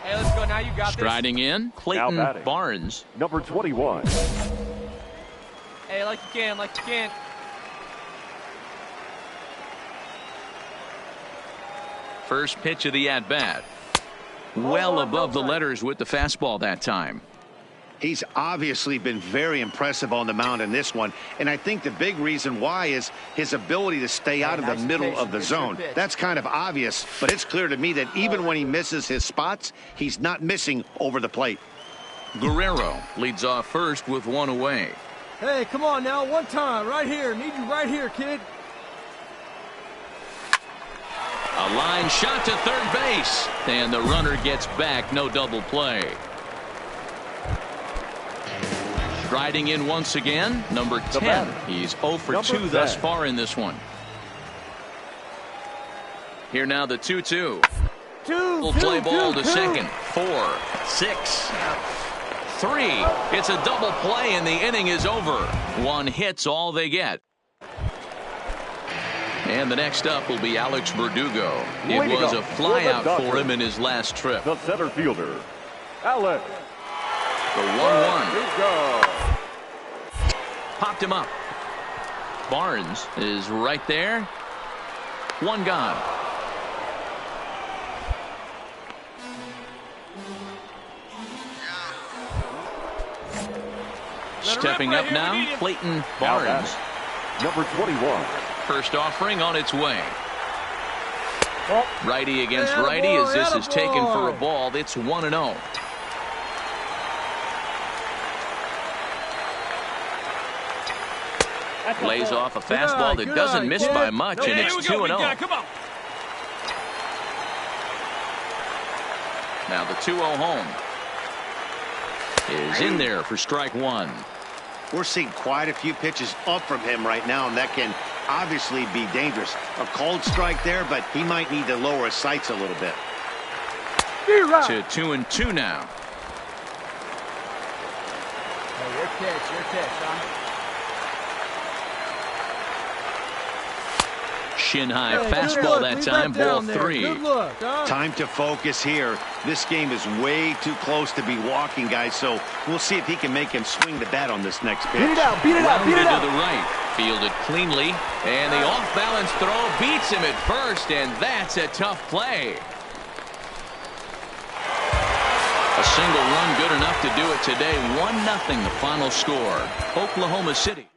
Hey, let's go now. You got Striding this. in, Clayton Barnes. Number 21. Hey, like you can. First pitch of the at-bat. Well above the letters with the fastball that time. He's obviously been very impressive on the mound in this one, and I think the big reason why is his ability to stay out of the middle of the zone. That's kind of obvious, but it's clear to me that even when he misses his spots, he's not missing over the plate. Guerrero leads off first with 1 away. Hey, come on now. One time. Right here. Need you right here, kid. A line shot to third base, and the runner gets back. No double play. Striding in once again, number 10. He's 0 for 2 thus far in this one. Here now the 2-2. Will play ball to second. 4, 6, 3. It's a double play, and the inning is over. 1 hit's all they get. And the next up will be Alex Verdugo. It was a flyout for him in his last trip. The center fielder, Alex. The 1-1. Popped him up. Barnes is right there. 1 gone. Stepping up now, Clayton Barnes. Number 21. First offering on its way. Righty against righty as this is taken for a ball. It's 1-0. Lays off a fastball that doesn't miss by much, and it's 2-0. Now the 2-0 home is in there for strike 1. We're seeing quite a few pitches up from him right now, and that can obviously be dangerous. A cold strike there, but he might need to lower his sights a little bit. To 2-2 now. pitch, huh? Shin high fastball that time, ball 3. Good look, huh? Time to focus here. This game is way too close to be walking, guys, so we'll see if he can make him swing the bat on this next pitch. Beat it out, beat it out, beat it out. To the right, fielded cleanly, and the off-balance throw beats him at first, and that's a tough play. A single run good enough to do it today. 1-0 the final score. Oklahoma City.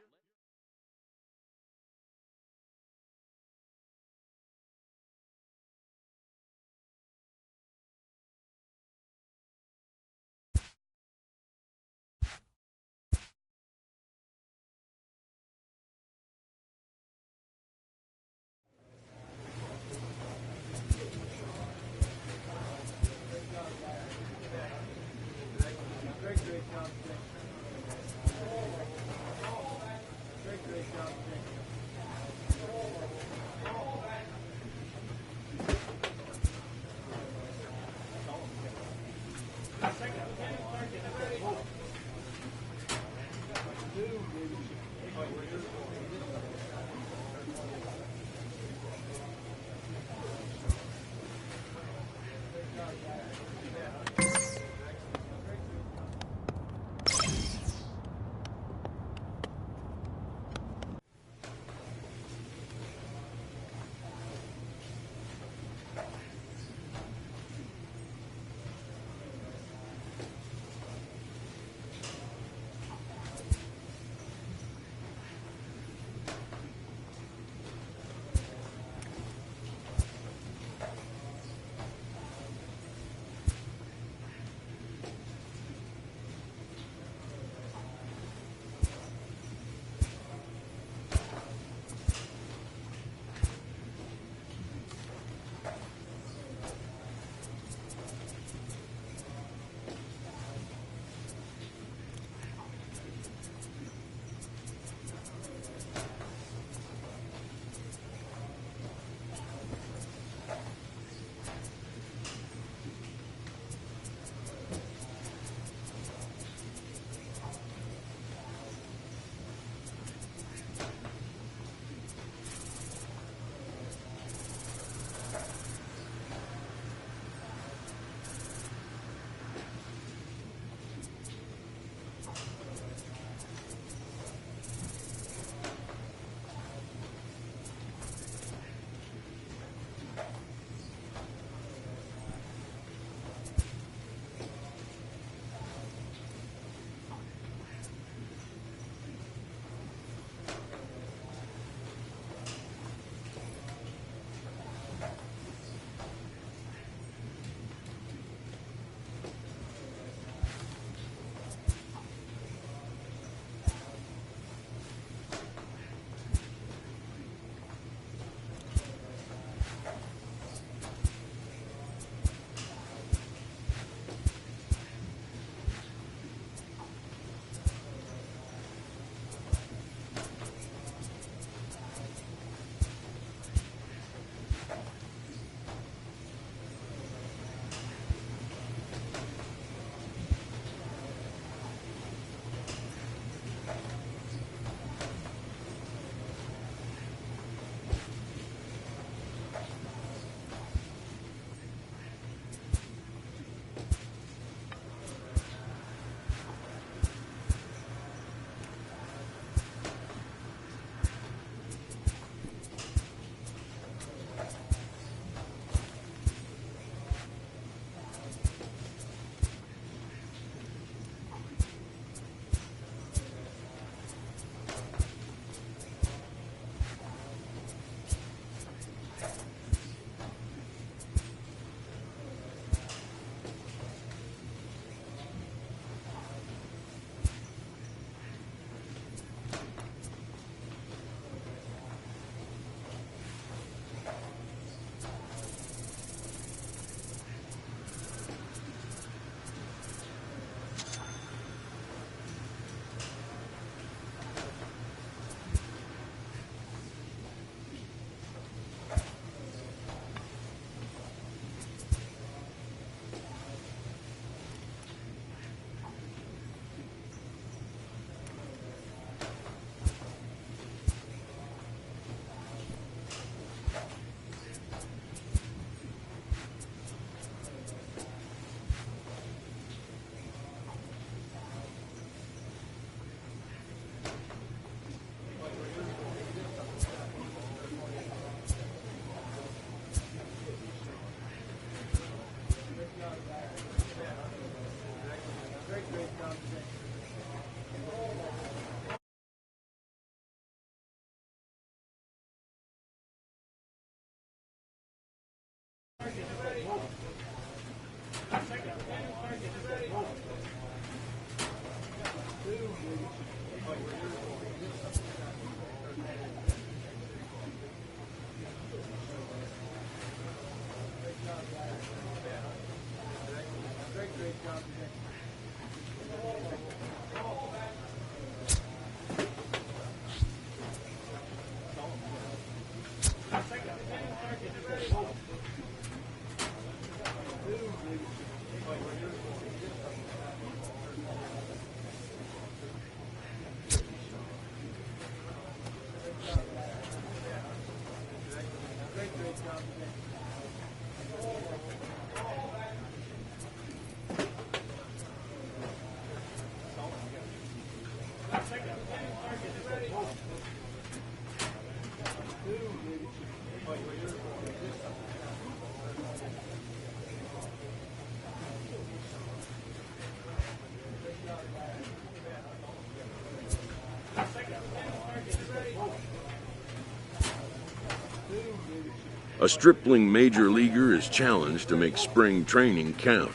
A stripling major leaguer is challenged to make spring training count.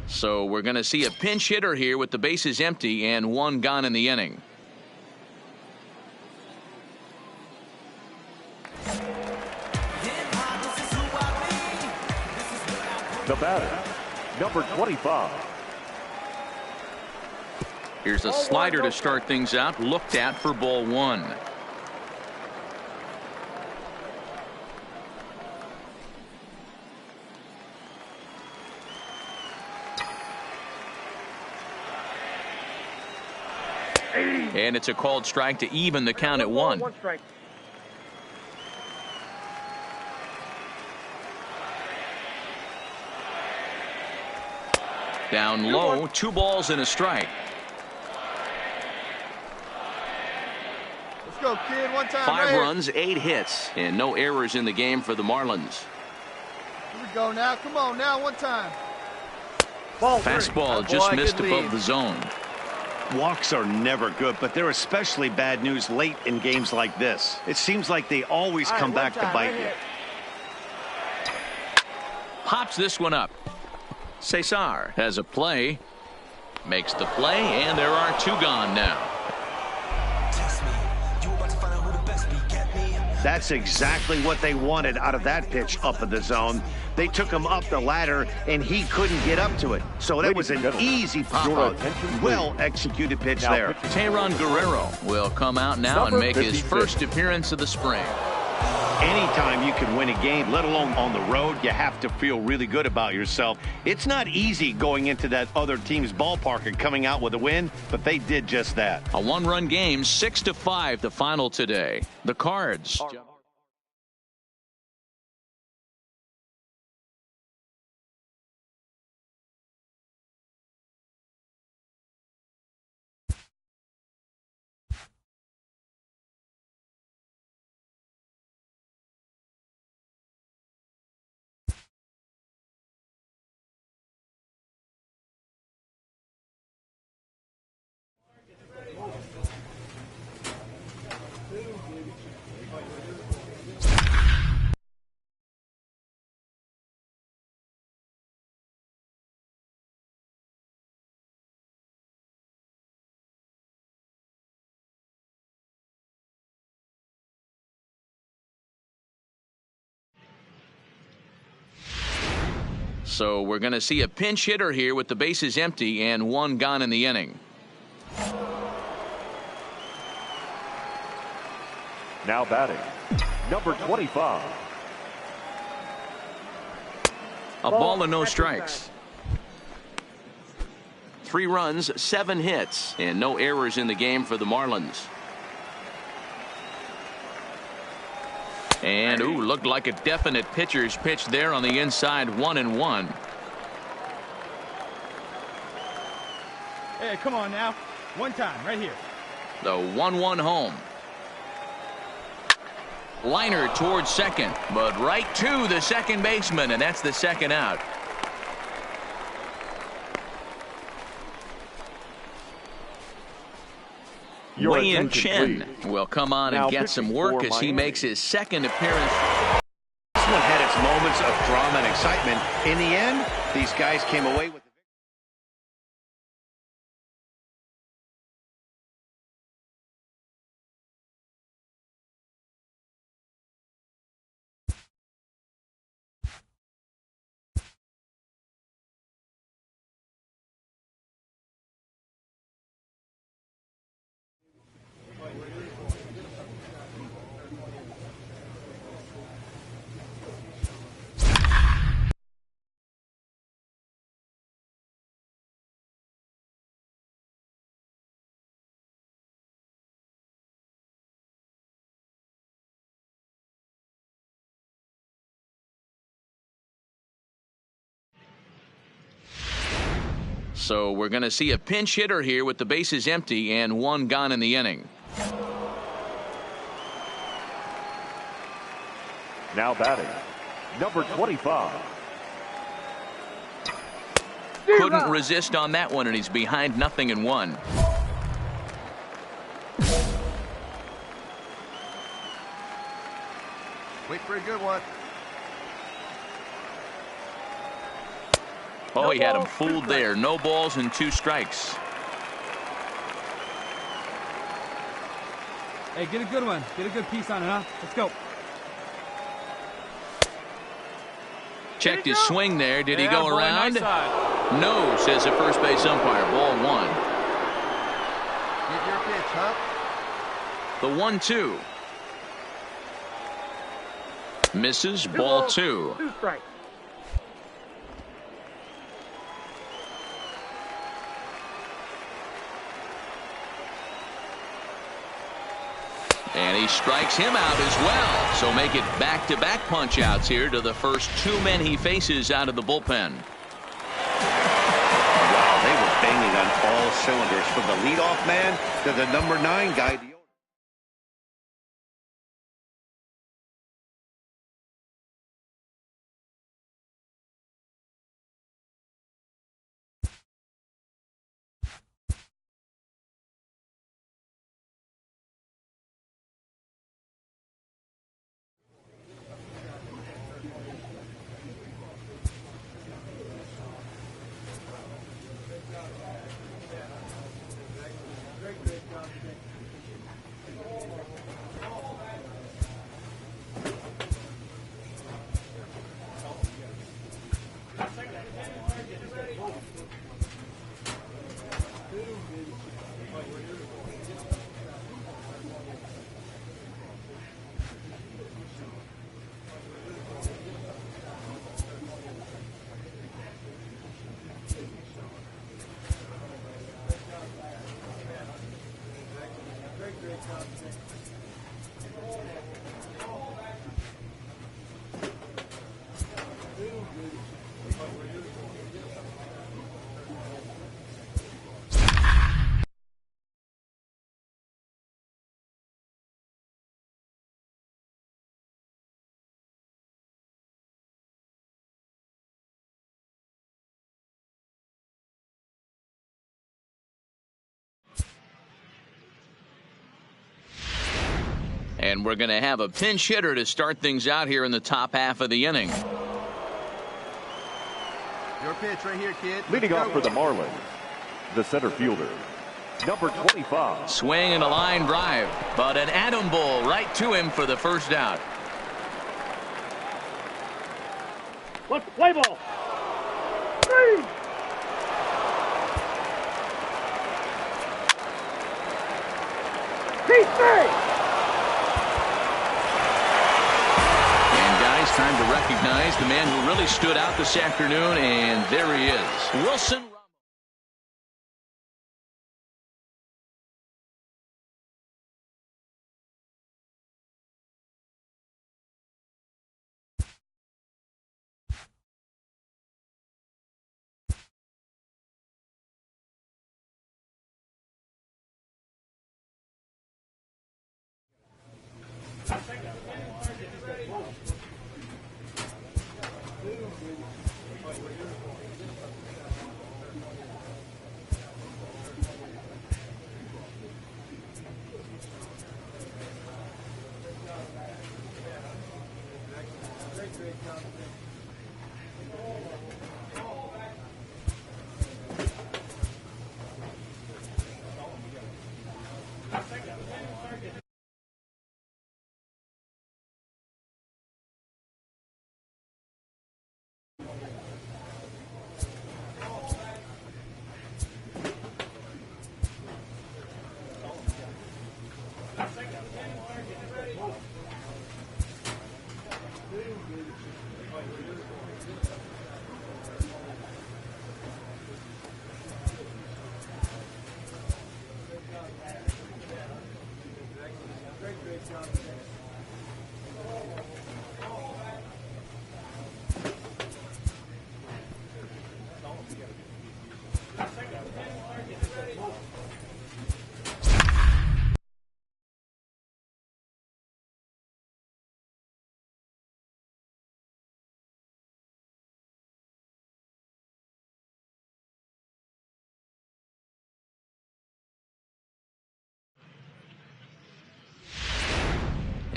So we're going to see a pinch hitter here with the bases empty and one gone in the inning. The batter, number 25. Here's a slider to start things out, looked at for ball one. And it's a called strike to even the count at one. One strike. Down low, 2 balls and a strike. Let's go, kid. One time. 5 runs, 8 hits, and no errors in the game for the Marlins. Here we go now. Come on now. One time. Fastball just missed above the zone. Walks are never good, but they're especially bad news late in games like this. It seems like they always come back to bite you. Pops this one up. Cesar has a play, makes the play, and there are 2 gone now. That's exactly what they wanted out of that pitch up in the zone. They took him up the ladder, and he couldn't get up to it. So that was an easy pop-out. Well-executed pitch there. Tehran Guerrero will come out now and make his first appearance of the spring. Anytime you can win a game, let alone on the road, you have to feel really good about yourself. It's not easy going into that other team's ballpark and coming out with a win, but they did just that. A 1-run game, 6-5 the final today. The Cards. So we're going to see a pinch hitter here with the bases empty and 1 gone in the inning. Now batting, number 25. A ball and no strikes. 3 runs, 7 hits, and no errors in the game for the Marlins. And, ooh, looked like a definite pitcher's pitch there on the inside, 1-1. Hey, come on now. One time, right here. The 1-1 home. Liner towards second, but right to the second baseman, and that's the second out. Wei Chen will come on and get some work as he makes his second appearance. This one had its moments of drama and excitement. In the end, these guys came away with So we're going to see a pinch hitter here with the bases empty and 1 gone in the inning. Now batting, number 25. Couldn't resist on that one, and he's behind 0-1. Wait for a good one. Oh, he had him fooled there. No balls and 2 strikes. Hey, get a good one. Get a good piece on it, huh? Let's go. Checked his swing there. Did he go around? No, says the first base umpire. Ball 1. Get your pitch, huh? The 1-2. Misses. Ball 2. 2 strikes. And he strikes him out as well. So make it back-to-back punch-outs here to the first 2 men he faces out of the bullpen. Wow, they were banging on all cylinders from the leadoff man to the number 9 guy. And we're going to have a pinch hitter to start things out here in the top half of the inning. Your pitch right here, kid. Leading off for the Marlins, the center fielder, number 25. Swing and a line drive, but an atom ball right to him for the first out. Let's play ball. 3. It's time to recognize the man who really stood out this afternoon, and there he is, Wilson.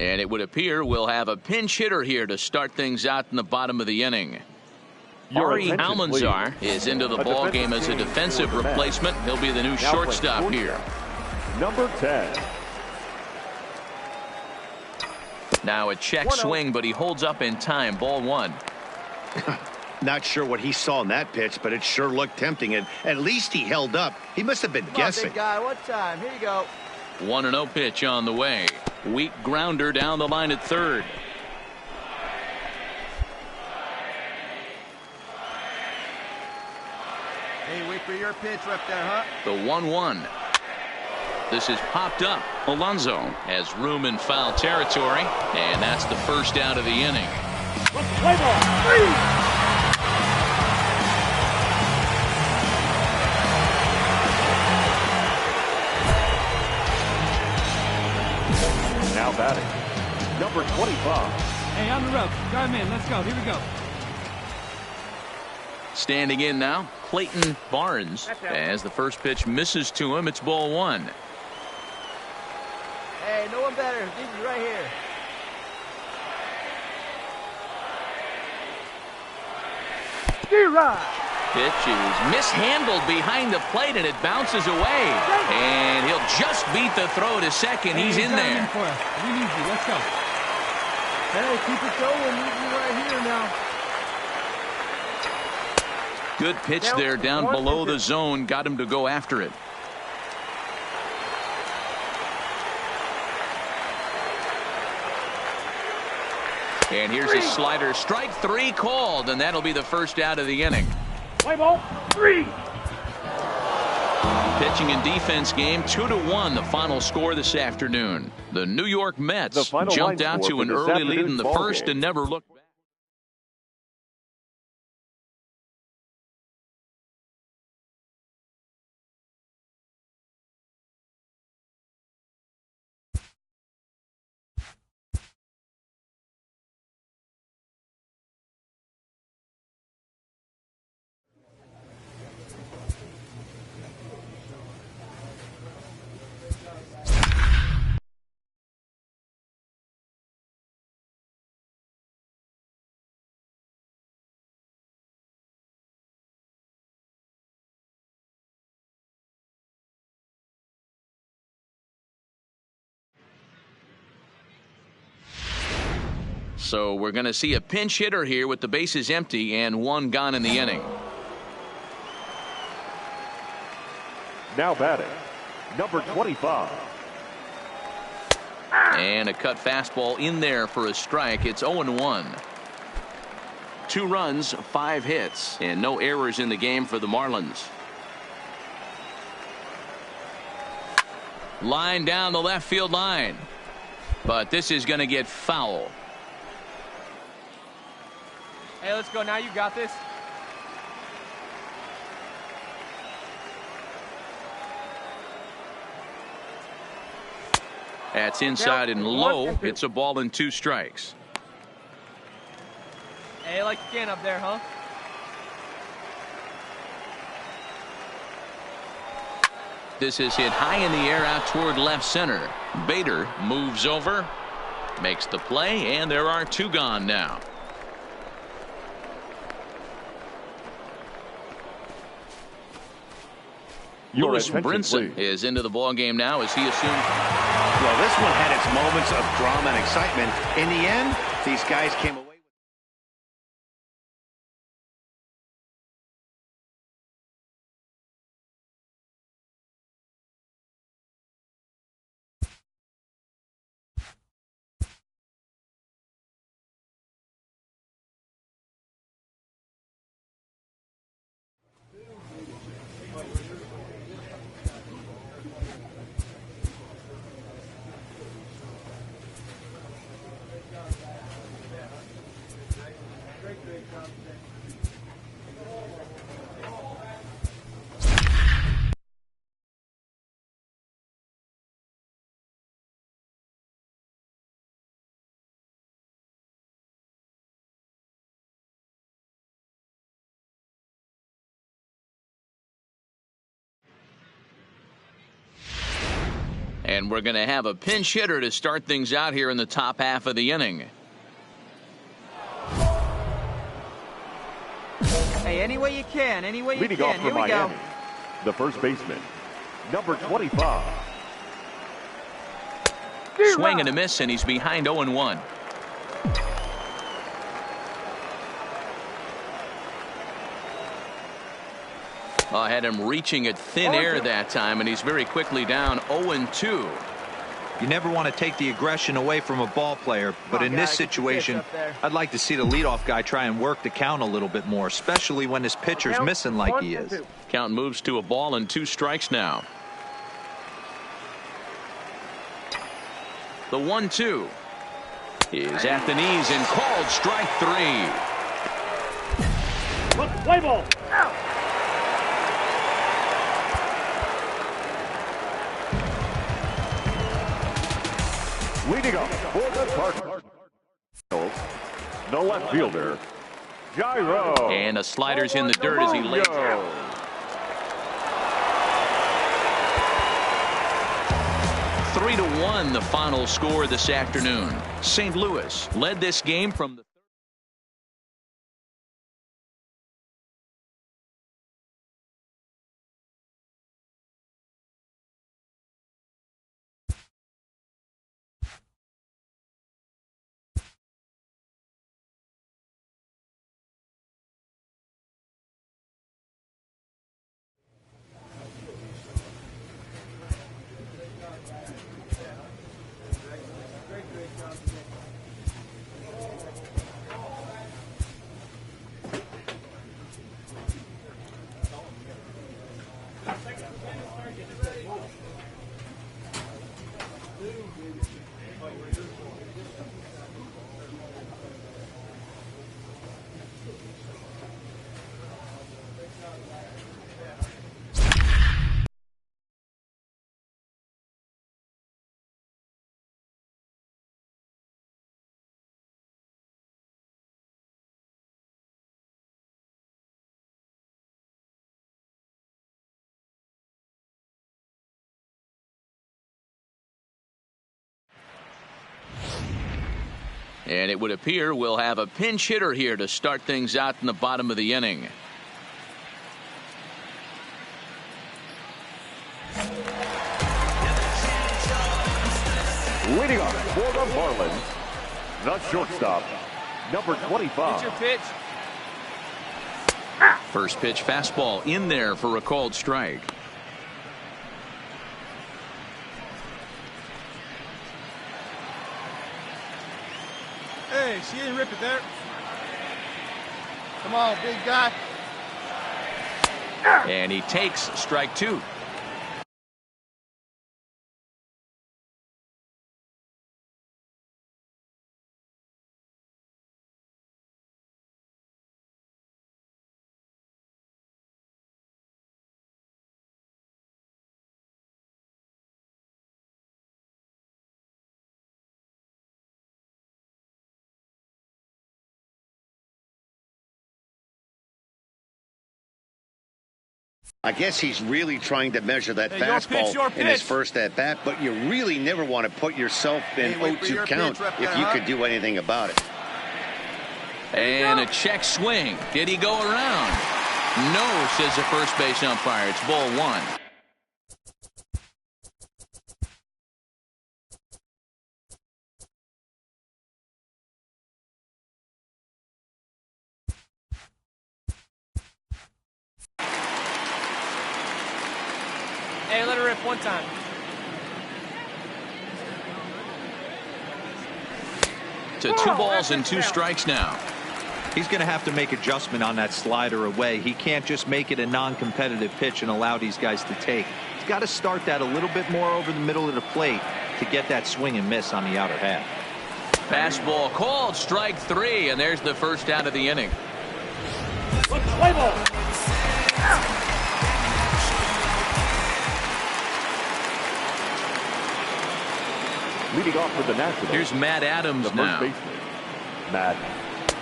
And it would appear we'll have a pinch hitter here to start things out in the bottom of the inning. Ari Almanzar is into the ball game as a defensive replacement. He'll be the new shortstop here. Number 10. Now a check swing, but he holds up in time. Ball one. Not sure what he saw in that pitch, but it sure looked tempting. And at least he held up. He must have been guessing. Big guy, what time? Here you go. 1-0 pitch on the way. Weak grounder down the line at third. Hey, wait for your pitch right there, huh? The 1-1. This is popped up. Alonso has room in foul territory, and that's the first out of the inning. Play ball. 3. Now batting, number 25. Hey, on the ropes. Drive him in. Let's go. Here we go. Standing in now, Clayton Barnes. As the first pitch misses to him, it's ball one. Hey, no one better. This is right here. Pitch is mishandled behind the plate, and it bounces away. And he'll just beat the throw to second. He's in there. For us. We need you. Let's go. Hey, keep it going. Need you right here now. Good pitch there down below the zone. Got him to go after it. And here's his slider. Strike three called, and that'll be the first out of the inning. Play ball. 3. Pitching and defense game, 2-1, the final score this afternoon. The New York Mets jumped out to an early lead in the first and never looked back. So we're going to see a pinch hitter here with the bases empty and one gone in the inning. Now batting, number 25. And a cut fastball in there for a strike. It's 0-1. 2 runs, 5 hits, and no errors in the game for the Marlins. Line down the left field line. But this is going to get foul. Hey, let's go now. You got this. That's inside and low. It's a ball and 2 strikes. Hey, like you can up there, huh? This is hit high in the air out toward left center. Bader moves over, makes the play, and there are 2 gone now. Lewis Brinson is into the ball game now as he assumes. Well, this one had its moments of drama and excitement. In the end, these guys came away. And we're going to have a pinch hitter to start things out here in the top half of the inning. Hey, any way you can, any way you Leading can. off for Here we go. Miami, the first baseman, number 25. Swing and a miss, and he's behind 0-1. I had him reaching at thin air that time, and he's very quickly down 0-2. You never want to take the aggression away from a ball player, but in this situation, I'd like to see the leadoff guy try and work the count a little bit more, especially when his pitcher's missing like he is. Count moves to a ball and 2 strikes now. The 1-2 is at the knees and called strike 3. Play ball. Out. Leading up for the Cardinals, the left fielder, Gyro. And a slider's in the dirt as he lays out. 3-1 the final score this afternoon. St. Louis led this game from the And it would appear we'll have a pinch hitter here to start things out in the bottom of the inning. Leading up for the Marlins, the shortstop, number 25. Get your pitch. First pitch fastball in there for a called strike. Hey, she didn't rip it there. Come on, big guy. And he takes strike two. I guess he's really trying to measure that fastball in his first at-bat, but you really never want to put yourself in 0-2 count if you could do anything about it. And a check swing. Did he go around? No, says the first base umpire. It's ball one. Hey, let her rip one time. To 2 balls and 2 strikes now. He's going to have to make adjustment on that slider away. He can't just make it a non-competitive pitch and allow these guys to take. He's got to start that a little bit more over the middle of the plate to get that swing and miss on the outer half. Fastball called, strike 3, and there's the first out of the inning. Play ball. Leading off for the Nationals. Here's Matt Adams the now. First baseman, Matt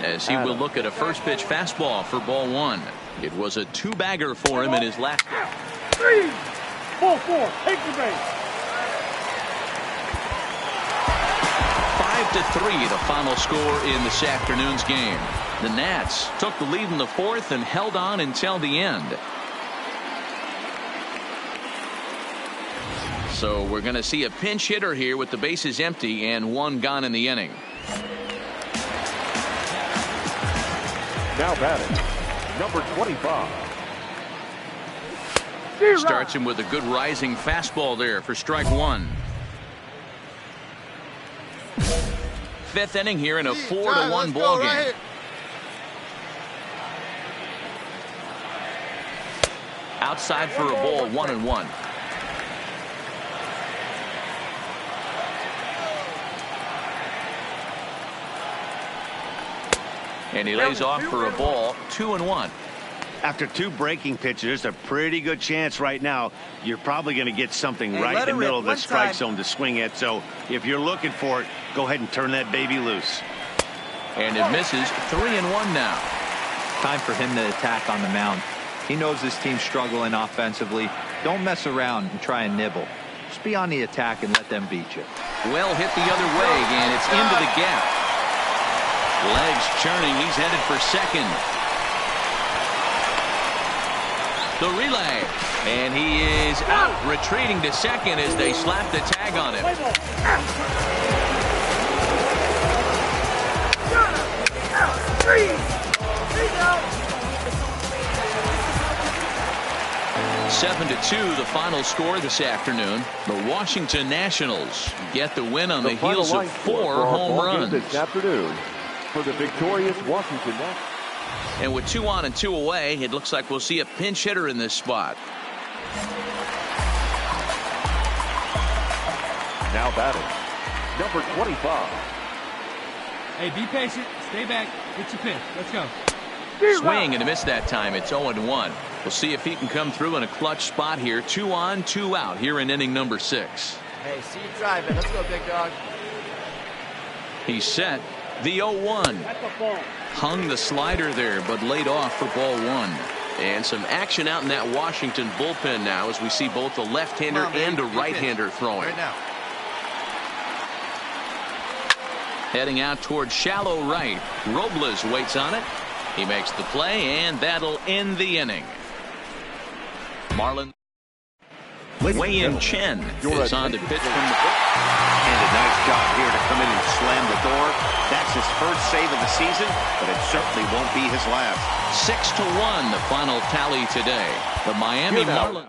As he will look at a first pitch fastball for ball one. It was a 2-bagger for him in his last. 3. Ball 4. Take the base. 5-3, the final score in this afternoon's game. The Nats took the lead in the 4th and held on until the end. So we're going to see a pinch hitter here with the bases empty and 1 gone in the inning. now batting, number 25. Starts him with a good rising fastball there for strike 1. 5th inning here in a 4-1 ball game. Outside for a ball, 1-1. And he lays off for a ball, 2-1. After 2 breaking pitches, a pretty good chance right now. You're probably going to get something right in the middle of the strike zone to swing at. So if you're looking for it, go ahead and turn that baby loose. And it misses, 3-1 now. Time for him to attack on the mound. He knows this team's struggling offensively. Don't mess around and try and nibble. Just be on the attack and let them beat you. Well hit the other way, and it's into the gap. Legs churning. He's headed for second. The relay. And he is out, retreating to second as they slap the tag on him. 7-2, the final score this afternoon. The Washington Nationals get the win on the heels of 4 home runs. This afternoon for the victorious Washington Nationals. And with 2 on and 2 away, it looks like we'll see a pinch hitter in this spot. Now batting, number 25. Hey, be patient. Stay back. Get your pitch. Let's go. Swing and a miss that time. It's 0-1. We'll see if he can come through in a clutch spot here. 2 on, 2 out here in inning number 6. Hey, see you driving. Let's go, big dog. He's set. The 0-1. Hung the slider there, but laid off for ball 1. And some action out in that Washington bullpen now as we see both a left-hander and a right-hander throwing. Right now. Heading out towards shallow right. Robles waits on it. He makes the play, and that'll end the inning. Marlin. Wei-Yin Chen is on to pitch from the book. And a nice job here to come in and slam the door. That's his first save of the season, but it certainly won't be his last. 6-1, the final tally today. The Miami Marlins.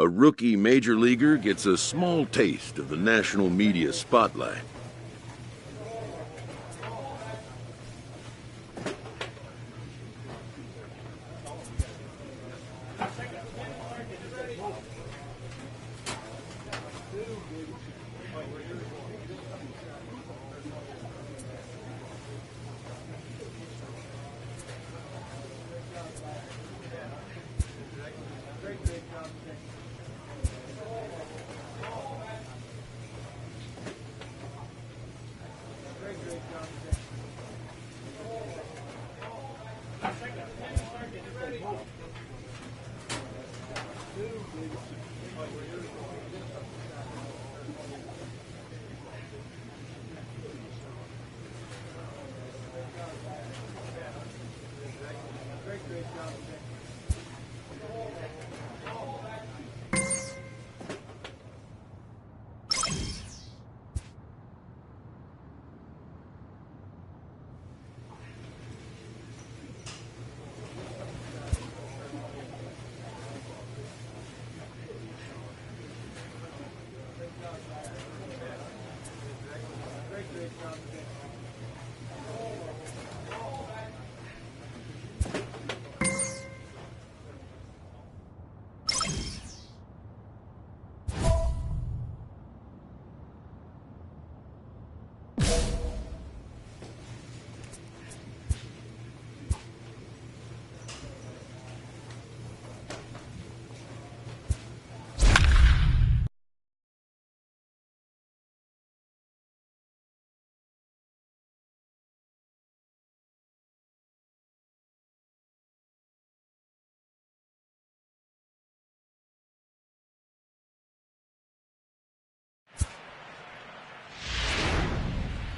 a rookie major leaguer gets a small taste of the national media spotlight.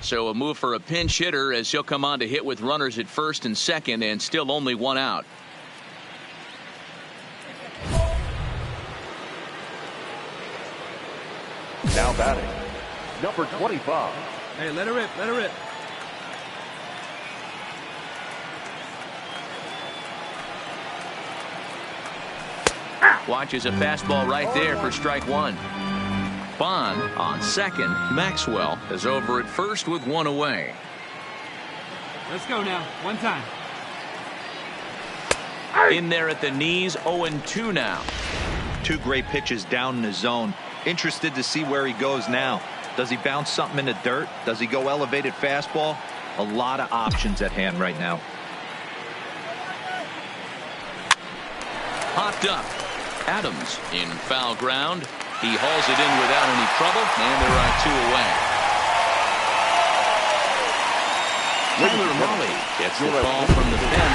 So a move for a pinch hitter as he'll come on to hit with runners at first and second and still only one out. Now batting, number 25. Hey, let her rip, let her rip. Watches a fastball right there for strike one. Bond on second. Maxwell is over at first with one away. Let's go now. One time. In there at the knees, 0-2 now. Two great pitches down in the zone. Interested to see where he goes now. Does he bounce something in the dirt? Does he go elevated fastball? A lot of options at hand right now. Popped up. Adams in foul ground. He hauls it in without any trouble, and there are two away. Tyler Molly gets the call from the pen.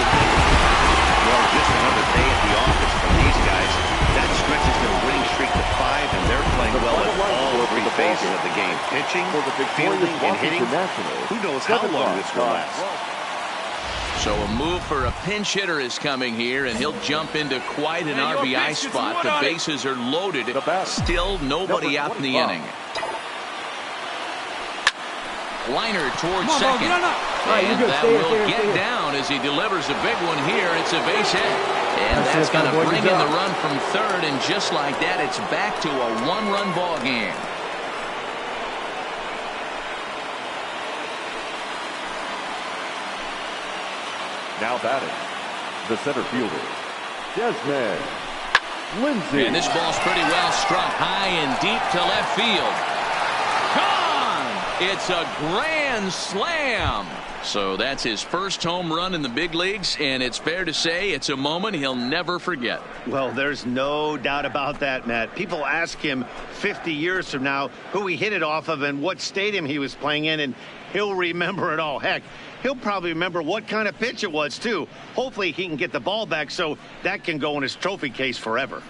Well, just another day at the office for these guys. That stretches their winning streak to 5, and they're playing well at all three phases of the game. Pitching, fielding, and hitting. Who knows how long this will last. So a move for a pinch hitter is coming here, and he'll jump into quite an RBI spot. The bases are loaded. Still nobody out in the inning. Liner towards second. And that will get down as he delivers a big one here. It's a base hit. And that's going to bring in the run from third, and just like that, it's back to a one-run ball game. Now batting, the center fielder, Desmond Lindsay. And this ball's pretty well struck high and deep to left field. Gone! It's a grand slam. So that's his first home run in the big leagues, and it's fair to say it's a moment he'll never forget. Well, there's no doubt about that, Matt. People ask him 50 years from now who he hit it off of and what stadium he was playing in, and he'll remember it all. Heck, he'll probably remember what kind of pitch it was, too. Hopefully he can get the ball back so that can go in his trophy case forever.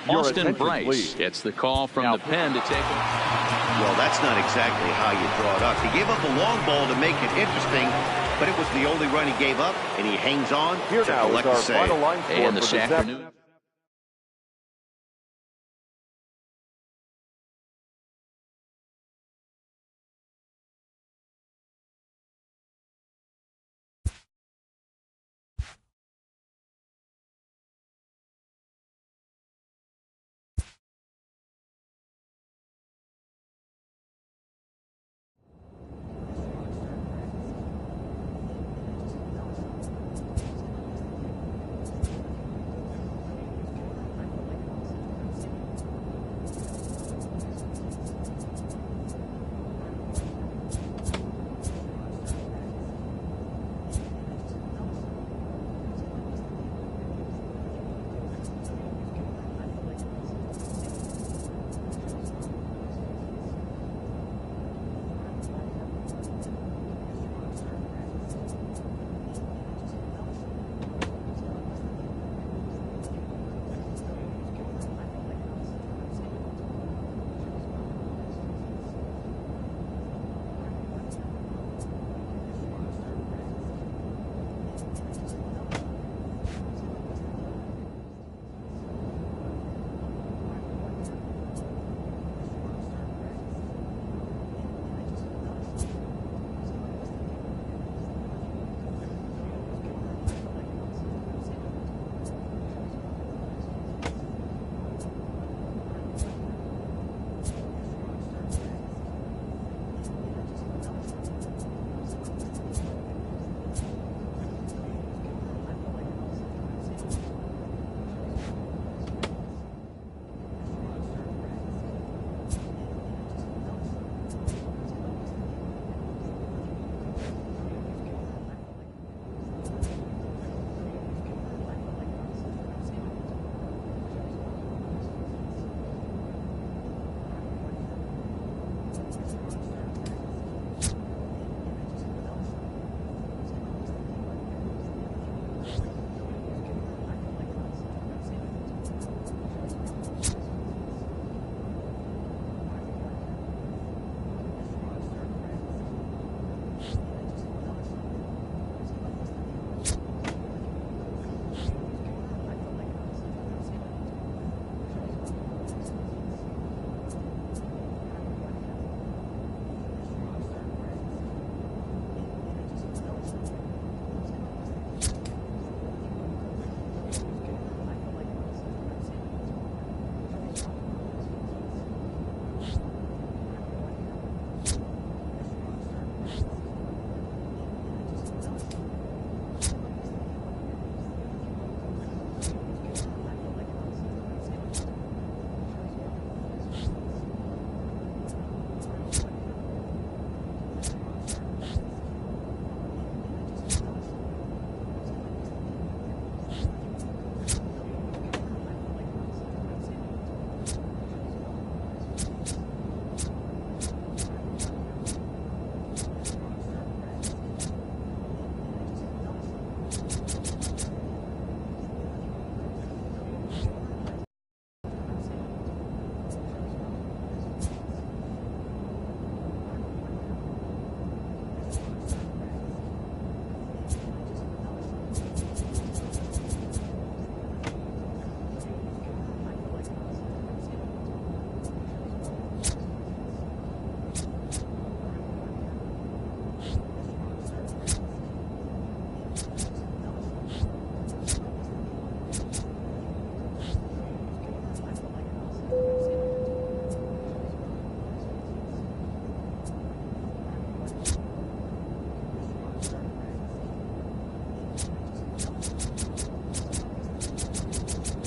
Austin Bryce gets the call from the pen to take it. Well, that's not exactly how you draw it up. He gave up a long ball to make it interesting, but it was the only run he gave up, and he hangs on. Here now is our final line score and for this afternoon.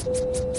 Bye.